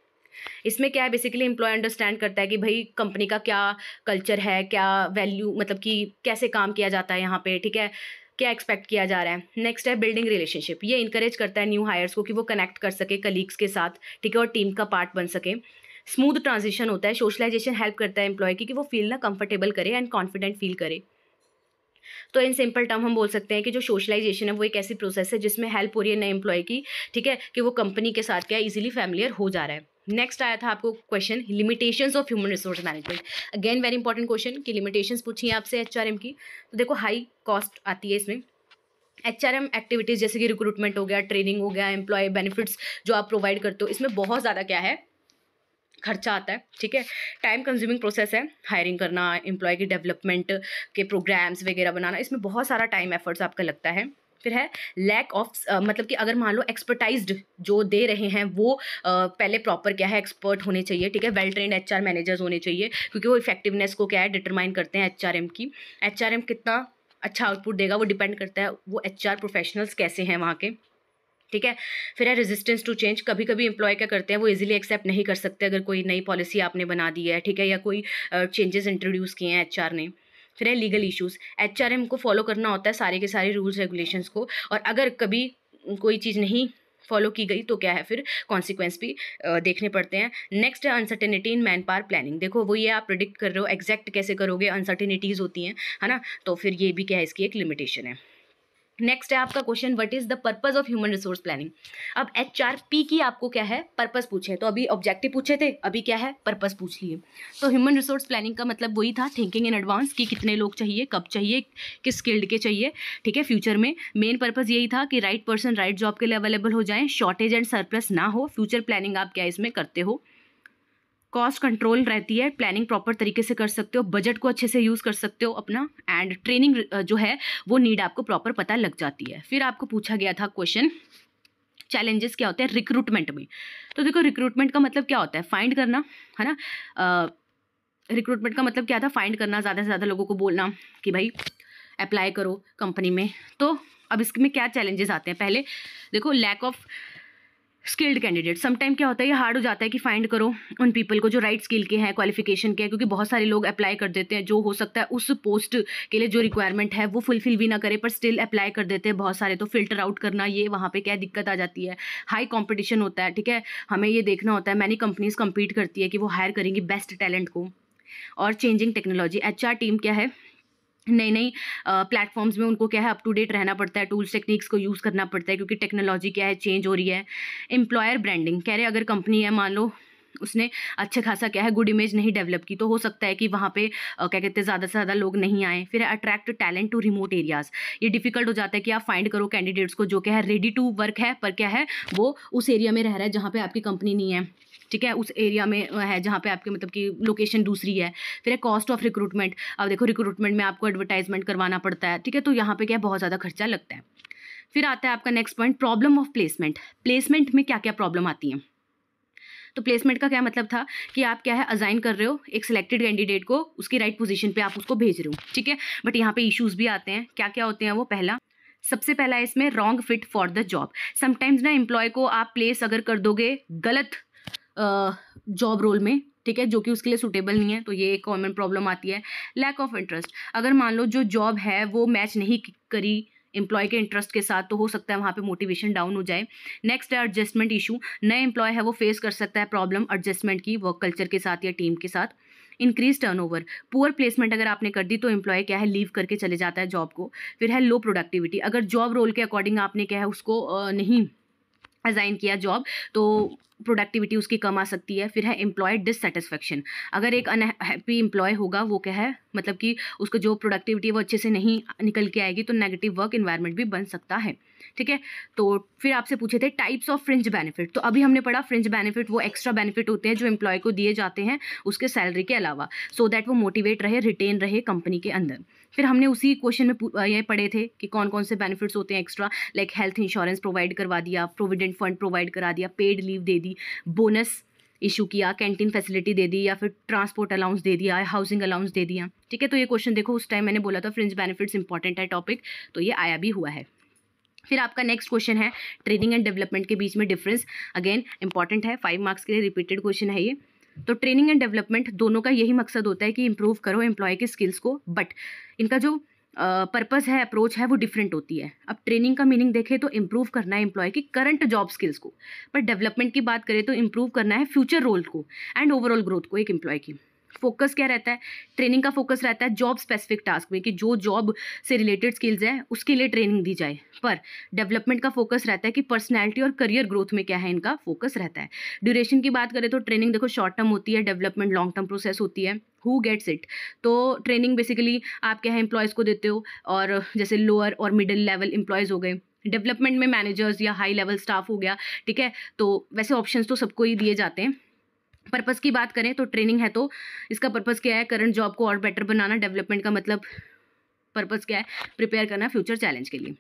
इसमें क्या है बेसिकली एम्प्लॉय अंडरस्टैंड करता है कि भाई कंपनी का क्या कल्चर है, क्या वैल्यू, मतलब कि कैसे काम किया जाता है यहाँ पे, ठीक है, क्या एक्सपेक्ट किया जा रहा है। नेक्स्ट है बिल्डिंग रिलेशनशिप, ये इंकरेज करता है न्यू हायर्स को कि वो कनेक्ट कर सके कलीग्स के साथ, ठीक है, और टीम का पार्ट बन सके। स्मूथ ट्रांजिशन होता है। सोशलाइजेशन हेल्प करता है एम्प्लॉय की कि वो फील ना कंफर्टेबल करे एंड कॉन्फिडेंट फील करे। तो इन सिंपल टर्म हम बोल सकते हैं कि जो सोशलाइजेशन है वो एक ऐसी प्रोसेस है जिसमें हेल्प हो रही है नए एम्प्लॉय की, ठीक है, कि वो कंपनी के साथ क्या इजीली फैमिलियर हो जा रहा है। नेक्स्ट आया था आपको question limitations of human resource management. Again very important question कि लिमिटेशंस पूछी है आपसे एचआरएम की। तो देखो हाई कॉस्ट आती है इसमें। एचआरएम एक्टिविटीज़ जैसे कि रिक्रूटमेंट हो गया, ट्रेनिंग हो गया, एम्प्लॉय बेनिफिट्स जो आप प्रोवाइड करते हो, इसमें बहुत ज़्यादा क्या है खर्चा आता है, ठीक है। टाइम कंज्यूमिंग प्रोसेस है, हायरिंग करना, एम्प्लॉय की डेवलपमेंट के प्रोग्राम्स वगैरह बनाना, इसमें बहुत सारा टाइम एफर्ट्स आपका लगता है। फिर है लैक ऑफ मतलब कि अगर मान लो एक्सपर्टाइज्ड जो दे रहे हैं वो पहले प्रॉपर क्या है एक्सपर्ट होने चाहिए, ठीक है, वेल ट्रेंड एचआर मैनेजर्स होने चाहिए, क्योंकि वो इफेक्टिवनेस को क्या है डिटरमाइन करते हैं एचआरएम की। एचआरएम कितना अच्छा आउटपुट देगा वो डिपेंड करता है वो एचआर प्रोफेशनल्स कैसे हैं वहाँ के, ठीक है। फिर है रेजिस्टेंस टू चेंज, कभी कभी एम्प्लॉय क्या करते हैं वो इजीली एक्सेप्ट नहीं कर सकते अगर कोई नई पॉलिसी आपने बना दी है, ठीक है, या कोई चेंजेस इंट्रोड्यूस किए हैं एचआर ने। फिर है लीगल इश्यूज, एचआरएम को फॉलो करना होता है सारे के सारे रूल्स रेगुलेशंस को, और अगर कभी कोई चीज़ नहीं फॉलो की गई तो क्या है फिर कॉन्सिक्वेंस भी देखने पड़ते हैं। नेक्स्ट है uncertainty in man power planning. देखो वो ये आप प्रिडिक्ट कर रहे हो, एग्जैक्ट कैसे करोगे, अनसर्टेनिटीज़ होती हैं, है ना, तो फिर ये भी क्या है इसकी एक लिमिटेशन है। नेक्स्ट है आपका question what is the purpose of human resource planning. अब एचआरपी की आपको क्या है पर्पस पूछे, तो अभी ऑब्जेक्टिव पूछे थे, अभी क्या है पर्पस पूछ लिए। तो ह्यूमन रिसोर्स प्लानिंग का मतलब वही था थिंकिंग इन एडवांस कि कितने लोग चाहिए, कब चाहिए, किस स्किल्ड के चाहिए, ठीक है, फ्यूचर में। मेन पर्पस यही था कि राइट पर्सन राइट जॉब के लिए अवेलेबल हो जाएं, शॉर्टेज एंड सरप्लस ना हो। फ्यूचर प्लानिंग आप क्या इसमें करते हो, कॉस्ट कंट्रोल रहती है, प्लानिंग प्रॉपर तरीके से कर सकते हो, बजट को अच्छे से यूज़ कर सकते हो अपना, एंड ट्रेनिंग जो है वो नीड आपको प्रॉपर पता लग जाती है। फिर आपको पूछा गया था क्वेश्चन चैलेंजेस क्या होते हैं रिक्रूटमेंट में। तो देखो रिक्रूटमेंट का मतलब क्या होता है, फाइंड करना, है ना। रिक्रूटमेंट का मतलब क्या था, फाइंड करना, ज़्यादा से ज़्यादा लोगों को बोलना कि भाई अप्लाई करो कंपनी में। तो अब इसमें क्या चैलेंजेस आते हैं, पहले देखो lack of skilled candidate. Sometime क्या होता है ये हार्ड हो जाता है कि फाइंड करो उन पीपल को जो राइट स्किल के हैं, क्वालिफिकेशन के हैं, क्योंकि बहुत सारे लोग अप्लाई कर देते हैं जो हो सकता है उस पोस्ट के लिए जो रिक्वायरमेंट है वो फुलफिल भी ना करे, पर स्टिल अप्लाई कर देते हैं बहुत सारे। तो फिल्टर आउट करना, ये वहाँ पे क्या दिक्कत आ जाती है। हाई कंपटीशन होता है, ठीक है, हमें ये देखना होता है, मैनी कंपनीज कम्पीट करती है कि वो हायर करेंगी बेस्ट टैलेंट को। और चेंजिंग टेक्नोलॉजी, एचआर टीम क्या है नई नई प्लेटफॉर्म्स में उनको क्या है अप टू डेट रहना पड़ता है, टूल्स टेक्निक्स को यूज़ करना पड़ता है, क्योंकि टेक्नोलॉजी क्या है चेंज हो रही है। एम्प्लॉयर ब्रांडिंग कह रहे अगर कंपनी है मान लो उसने अच्छा खासा क्या है गुड इमेज नहीं डेवलप की, तो हो सकता है कि वहाँ पे क्या कहते हैं ज़्यादा से ज़्यादा लोग नहीं आए। फिर attract talent to remote areas, ये डिफिकल्ट हो जाता है कि आप फाइंड करो कैंडिडेट्स को जो क्या है रेडी टू वर्क है, पर क्या है वो उस एरिया में रह रहा है जहाँ पे आपकी कंपनी नहीं है, ठीक है, उस एरिया में है जहाँ पे आपके मतलब कि लोकेशन दूसरी है। फिर है कॉस्ट ऑफ रिक्रूटमेंट, अब देखो रिक्रूटमेंट में आपको एडवर्टाइजमेंट करवाना पड़ता है, ठीक है, तो यहाँ पे क्या बहुत ज़्यादा खर्चा लगता है। फिर आता है आपका next point problem of placement. Placement में क्या क्या प्रॉब्लम आती है, तो प्लेसमेंट का क्या मतलब था कि आप क्या है असाइन कर रहे हो एक सिलेक्टेड कैंडिडेट को, उसकी राइट पोजीशन पे आप उसको भेज रहे हो, ठीक है, बट यहाँ पे इश्यूज भी आते हैं। क्या क्या होते हैं वो, सबसे पहला इसमें wrong fit for the job. Sometimes ना एम्प्लॉय को आप प्लेस अगर कर दोगे गलत जॉब रोल में, ठीक है, जो कि उसके लिए सूटेबल नहीं है, तो ये एक कॉमन प्रॉब्लम आती है। लैक ऑफ इंटरेस्ट, अगर मान लो जो जॉब है वो मैच नहीं करी एम्प्लॉय के इंटरेस्ट के साथ, तो हो सकता है वहाँ पे मोटिवेशन डाउन हो जाए। नेक्स्ट है एडजस्टमेंट इशू, नए एम्प्लॉय है वो फेस कर सकता है प्रॉब्लम एडजस्टमेंट की वर्क कल्चर के साथ या टीम के साथ। इंक्रीज टर्नओवर, पुअर प्लेसमेंट अगर आपने कर दी तो एम्प्लॉय क्या है लीव करके चले जाता है जॉब को। फिर है लो प्रोडक्टिविटी, अगर जॉब रोल के अकॉर्डिंग आपने क्या है उसको नहीं असाइन किया जॉब, तो प्रोडक्टिविटी उसकी कम आ सकती है। फिर है एम्प्लॉय डिससेटिस्फेक्शन, अगर एक अनहैप्पी एम्प्लॉय होगा वो क्या है मतलब कि उसको जो प्रोडक्टिविटी है वो अच्छे से नहीं निकल के आएगी, तो नेगेटिव वर्क एनवायरनमेंट भी बन सकता है, ठीक है। तो फिर आपसे पूछे थे टाइप्स ऑफ फ्रिंज बेनिफिट, तो अभी हमने पढ़ा फ्रिंज बेनिफिट वो एक्स्ट्रा बेनिफिट होते हैं जो एम्प्लॉय को दिए जाते हैं उसके सैलरी के अलावा, सो दैट वो मोटिवेट रहे, रिटेन रहे कंपनी के अंदर। फिर हमने उसी क्वेश्चन में ये पढ़े थे कि कौन कौन से बेनिफिट्स होते हैं extra, like health insurance provide करवा दिया, प्रोविडेंट फंड प्रोवाइड करा दिया, पेड लीव दे दी, बोनस इशू किया, कैंटीन फैसिलिटी दे दी, या फिर ट्रांसपोर्ट अलाउंस दे दिया, हाउसिंग अलाउंस दे दिया, ठीक है। तो ये क्वेश्चन देखो उस टाइम मैंने बोला था फ्रिंज बेनिफिट्स इंपॉर्टेंट है टॉपिक, तो ये आया भी हुआ है। फिर आपका नेक्स्ट क्वेश्चन है ट्रेनिंग एंड डेवलपमेंट के बीच में डिफरेंस, अगेन इंपॉर्टेंट है, 5 मार्क्स के लिए रिपीटेड क्वेश्चन है ये। तो ट्रेनिंग एंड डेवलपमेंट दोनों का यही मकसद होता है कि इंप्रूव करो एम्प्लॉय के स्किल्स को, बट इनका जो पर्पस है, अप्रोच है, वो डिफरेंट होती है। अब ट्रेनिंग का मीनिंग देखें तो इम्प्रूव करना है एम्प्लॉय की करंट जॉब स्किल्स को, पर डेवलपमेंट की बात करें तो इम्प्रूव करना है फ्यूचर रोल को एंड ओवरऑल ग्रोथ को एक एम्प्लॉय की। फोकस क्या रहता है, ट्रेनिंग का फोकस रहता है जॉब स्पेसिफिक टास्क में कि जो जॉब से रिलेटेड स्किल्स है उसके लिए ट्रेनिंग दी जाए। पर डेवलपमेंट का फोकस रहता है कि पर्सनैलिटी और करियर ग्रोथ में क्या है इनका फोकस रहता है। ड्यूरेशन की बात करें तो ट्रेनिंग देखो शॉर्ट टर्म होती है, डेवलपमेंट लॉन्ग टर्म प्रोसेस होती है। हु गेट्स इट, तो ट्रेनिंग बेसिकली आप क्या है एम्प्लॉयज़ को देते हो, और जैसे लोअर और मिडिल लेवल एम्प्लॉयज़ हो गए, डेवलपमेंट में मैनेजर्स या हाई लेवल स्टाफ हो गया, ठीक है। तो वैसे ऑप्शंस तो सबको ही दिए जाते हैं। पर्पज़ की बात करें तो ट्रेनिंग है तो इसका पर्पज़ क्या है, करंट जॉब को और बेटर बनाना। डेवलपमेंट का मतलब पर्पज़ क्या है, प्रिपेयर करना फ्यूचर चैलेंज के लिए।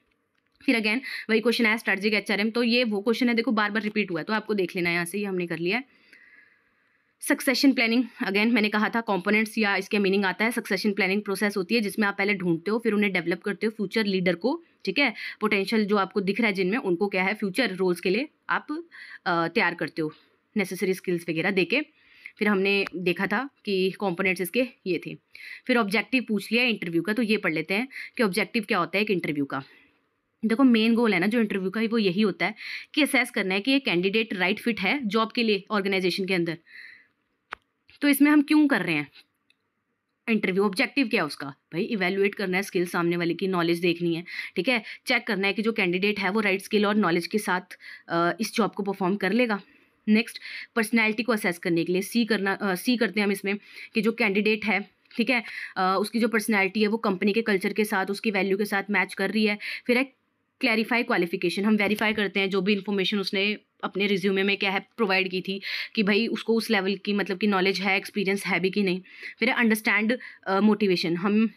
फिर अगेन वही क्वेश्चन है स्ट्रेटजिक एचआरएम, तो ये वो क्वेश्चन है देखो बार बार रिपीट हुआ है तो आपको देख लेना है, यहाँ से ये हमने कर लिया है। सक्सेशन प्लानिंग, अगेन मैंने कहा था कंपोनेंट्स या इसके मीनिंग आता है। सक्सेशन प्लानिंग प्रोसेस होती है जिसमें आप पहले ढूंढते हो फिर उन्हें डेवलप करते हो फ्यूचर लीडर को, ठीक है। पोटेंशियल जो आपको दिख रहा है जिनमें, उनको क्या है फ्यूचर रोल्स के लिए आप तैयार करते हो नेसेसरी स्किल्स वगैरह देके। फिर हमने देखा था कि कंपोनेंट्स इसके ये थे। फिर ऑब्जेक्टिव पूछ लिया इंटरव्यू का, तो ये पढ़ लेते हैं कि ऑब्जेक्टिव क्या होता है एक इंटरव्यू का। देखो मेन गोल है ना जो इंटरव्यू का वो यही होता है कि असेस करना है कि ये कैंडिडेट राइट फिट है जॉब के लिए ऑर्गेनाइजेशन के अंदर। तो इसमें हम क्यों कर रहे हैं इंटरव्यू, ऑब्जेक्टिव क्या है उसका, भाई इवैल्यूएट करना है स्किल, सामने वाले की नॉलेज देखनी है, ठीक है। चेक करना है कि जो कैंडिडेट है वो राइट स्किल और नॉलेज के साथ इस जॉब को परफॉर्म कर लेगा। नेक्स्ट पर्सनैलिटी को असेस करने के लिए सी करते हैं हम इसमें कि जो कैंडिडेट है, ठीक है, उसकी जो पर्सनैलिटी है वो कंपनी के कल्चर के साथ, उसकी वैल्यू के साथ मैच कर रही है। फिर है क्लैरिफाई क्वालिफिकेशन, हम वेरीफाई करते हैं जो भी इन्फॉर्मेशन उसने अपने रिज्यूमे में क्या है प्रोवाइड की थी कि भाई उसको उस लेवल की मतलब कि नॉलेज है, एक्सपीरियंस है भी कि नहीं। फिर है अंडरस्टैंड मोटिवेशन, हम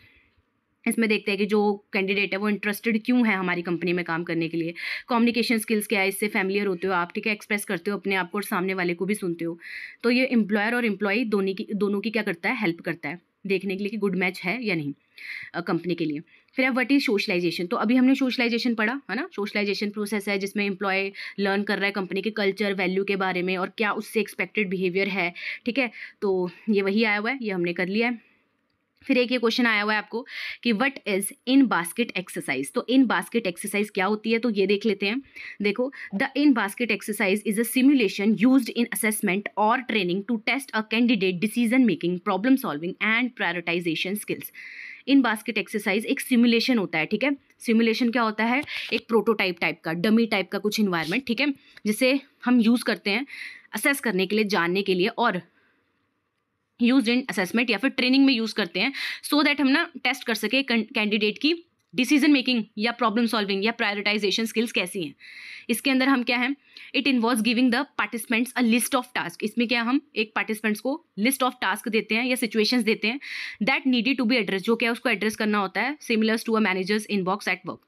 इसमें देखते हैं कि जो कैंडिडेट है वो इंटरेस्टेड क्यों है हमारी कंपनी में काम करने के लिए। कम्युनिकेशन स्किल्स क्या है, इससे फैमिलियर होते हो आप, ठीक है, एक्सप्रेस करते हो अपने आप को और सामने वाले को भी सुनते हो। तो ये एम्प्लॉयर और एम्प्लॉई दोनों की क्या करता है, हेल्प करता है देखने के लिए कि गुड मैच है या नहीं कंपनी के लिए। फिर है व्हाट इज सोशलाइजेशन, तो अभी हमने सोशलाइजेशन पढ़ा है ना। सोशलाइजेशन प्रोसेस है जिसमें एम्प्लॉय लर्न कर रहा है कंपनी के कल्चर वैल्यू के बारे में और क्या उससे एक्सपेक्टेड बिहेवियर है, ठीक है। तो ये वही आया हुआ है, ये हमने कर लिया है। फिर एक ये क्वेश्चन आया हुआ है आपको कि what is in basket exercise, तो इन बास्केट एक्सरसाइज क्या होती है, तो ये देख लेते हैं। देखो the in basket exercise is a simulation used in assessment और training to test a candidate decision making, problem solving and prioritisation skills. In basket exercise एक सिमुलेशन होता है, ठीक है। सिमुलेशन क्या होता है, एक प्रोटोटाइप टाइप का, डमी टाइप का कुछ इन्वायरमेंट, ठीक है, जिसे हम यूज़ करते हैं असेस करने के लिए, जानने के लिए, और यूज इन असेसमेंट या फिर ट्रेनिंग में यूज़ करते हैं सो दैट हम ना टेस्ट कर सके कैंडिडेट की डिसीजन मेकिंग या प्रॉब्लम सॉल्विंग या प्रायोरिटाइजेशन स्किल्स कैसी हैं। इसके अंदर हम क्या है, it involves giving the participants a list of task, इसमें क्या हम एक पार्टिसिपेंट्स को लिस्ट ऑफ टास्क देते हैं या सिचुएशंस देते हैं that needed to be address, जो क्या उसको एड्रेस करना होता है similars to a manager's inbox at work.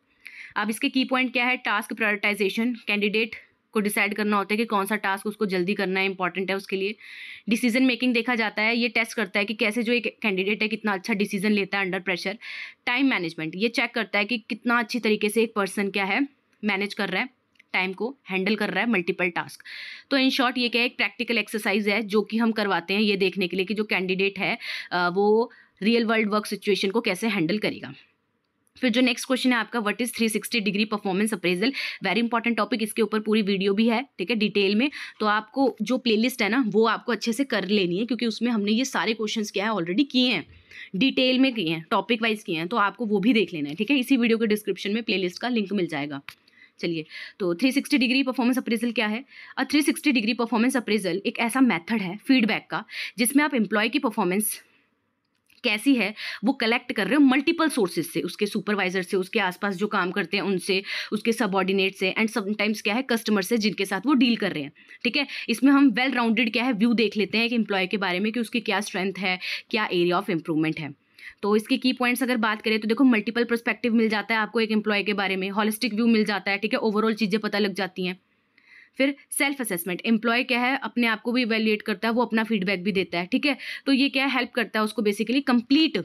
अब इसके की पॉइंट क्या है, टास्क प्रायोरिटाइजेशन, कैंडिडेट को डिसाइड करना होता है कि कौन सा टास्क उसको जल्दी करना है, इंपॉर्टेंट है उसके लिए। डिसीजन मेकिंग देखा जाता है, ये टेस्ट करता है कि कैसे जो एक कैंडिडेट है कितना अच्छा डिसीजन लेता है अंडर प्रेशर। टाइम मैनेजमेंट, ये चेक करता है कि कितना अच्छी तरीके से एक पर्सन क्या है मैनेज कर रहा है, टाइम को हैंडल कर रहा है मल्टीपल टास्क। तो इन शॉर्ट ये क्या है, एक प्रैक्टिकल एक्सरसाइज है जो कि हम करवाते हैं ये देखने के लिए कि जो कैंडिडेट है वो रियल वर्ल्ड वर्क सिचुएशन को कैसे हैंडल करेगा। फिर जो नेक्स्ट क्वेश्चन है आपका, what is 360 degree performance appraisal, very important topic, इसके ऊपर पूरी वीडियो भी है, ठीक है, डिटेल में। तो आपको जो प्लेलिस्ट है ना वो आपको अच्छे से कर लेनी है क्योंकि उसमें हमने ये सारे क्वेश्चंस क्या है ऑलरेडी किए हैं, डिटेल में किए हैं, टॉपिक वाइज किए हैं, तो आपको वो भी देख लेना है, ठीक है। इसी वीडियो के डिस्क्रिप्शन में प्लेलिस्ट का लिंक मिल जाएगा। चलिए, तो 360 डिग्री परफॉर्मेंस अप्रेजल क्या है। 360 डिग्री परफॉर्मेंस अप्रेजल एक ऐसा मेथड है फीडबैक का जिसमें आप एम्प्लॉय की परफॉर्मेंस कैसी है वो कलेक्ट कर रहे हो मल्टीपल सोर्सेज से, उसके सुपरवाइजर से, उसके आसपास जो काम करते हैं उनसे, उसके सबऑर्डिनेट से, एंड समटाइम्स क्या है कस्टमर से जिनके साथ वो डील कर रहे हैं, ठीक है। इसमें हम वेल राउंडेड क्या है व्यू देख लेते हैं एक एम्प्लॉय के बारे में कि उसकी क्या स्ट्रेंथ है, क्या एरिया ऑफ इम्प्रूवमेंट है। तो इसके की पॉइंट्स अगर बात करें तो देखो मल्टीपल पर्सपेक्टिव मिल जाता है आपको एक एम्प्लॉय के बारे में, हॉलिस्टिक व्यू मिल जाता है, ठीक है, ओवरऑल चीज़ें पता लग जाती हैं। फिर सेल्फ असेसमेंट, एम्प्लॉय क्या है अपने आप को भी इवैल्यूएट करता है, वो अपना फीडबैक भी देता है, ठीक है। तो ये क्या है हेल्प करता है उसको बेसिकली कंप्लीट,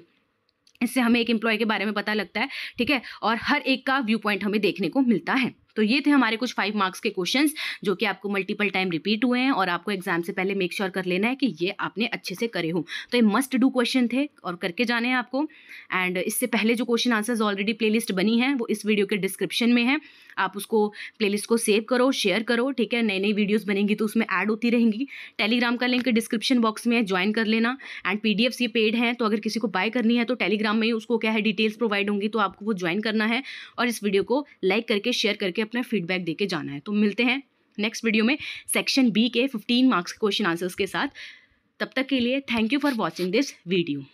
इससे हमें एक एम्प्लॉय के बारे में पता लगता है, ठीक है, और हर एक का व्यू पॉइंट हमें देखने को मिलता है। तो ये थे हमारे कुछ 5 मार्क्स के क्वेश्चंस जो कि आपको मल्टीपल टाइम रिपीट हुए हैं और आपको एग्जाम से पहले मेक श्योर कर लेना है कि ये आपने अच्छे से करे हो। तो ये मस्ट डू क्वेश्चन थे और करके जाने हैं आपको। एंड इससे पहले जो क्वेश्चन आंसर्स ऑलरेडी प्लेलिस्ट बनी है वो इस वीडियो के डिस्क्रिप्शन में है, आप उसको प्लेलिस्ट को सेव करो, शेयर करो, ठीक है। नई नई वीडियोस बनेंगी तो उसमें ऐड होती रहेंगी। टेलीग्राम का लिंक डिस्क्रिप्शन बॉक्स में है, ज्वाइन कर लेना। एंड पीडीएफ्स ये पेड हैं, तो अगर किसी को बाय करनी है तो टेलीग्राम में ही उसको क्या है डिटेल्स प्रोवाइड होंगी, तो आपको वो ज्वाइन करना है और इस वीडियो को लाइक करके शेयर करके अपना फीडबैक देके जाना है। तो मिलते हैं नेक्स्ट वीडियो में सेक्शन बी के 15 मार्क्स क्वेश्चन आंसर्स के साथ। तब तक के लिए thank you for watching this video.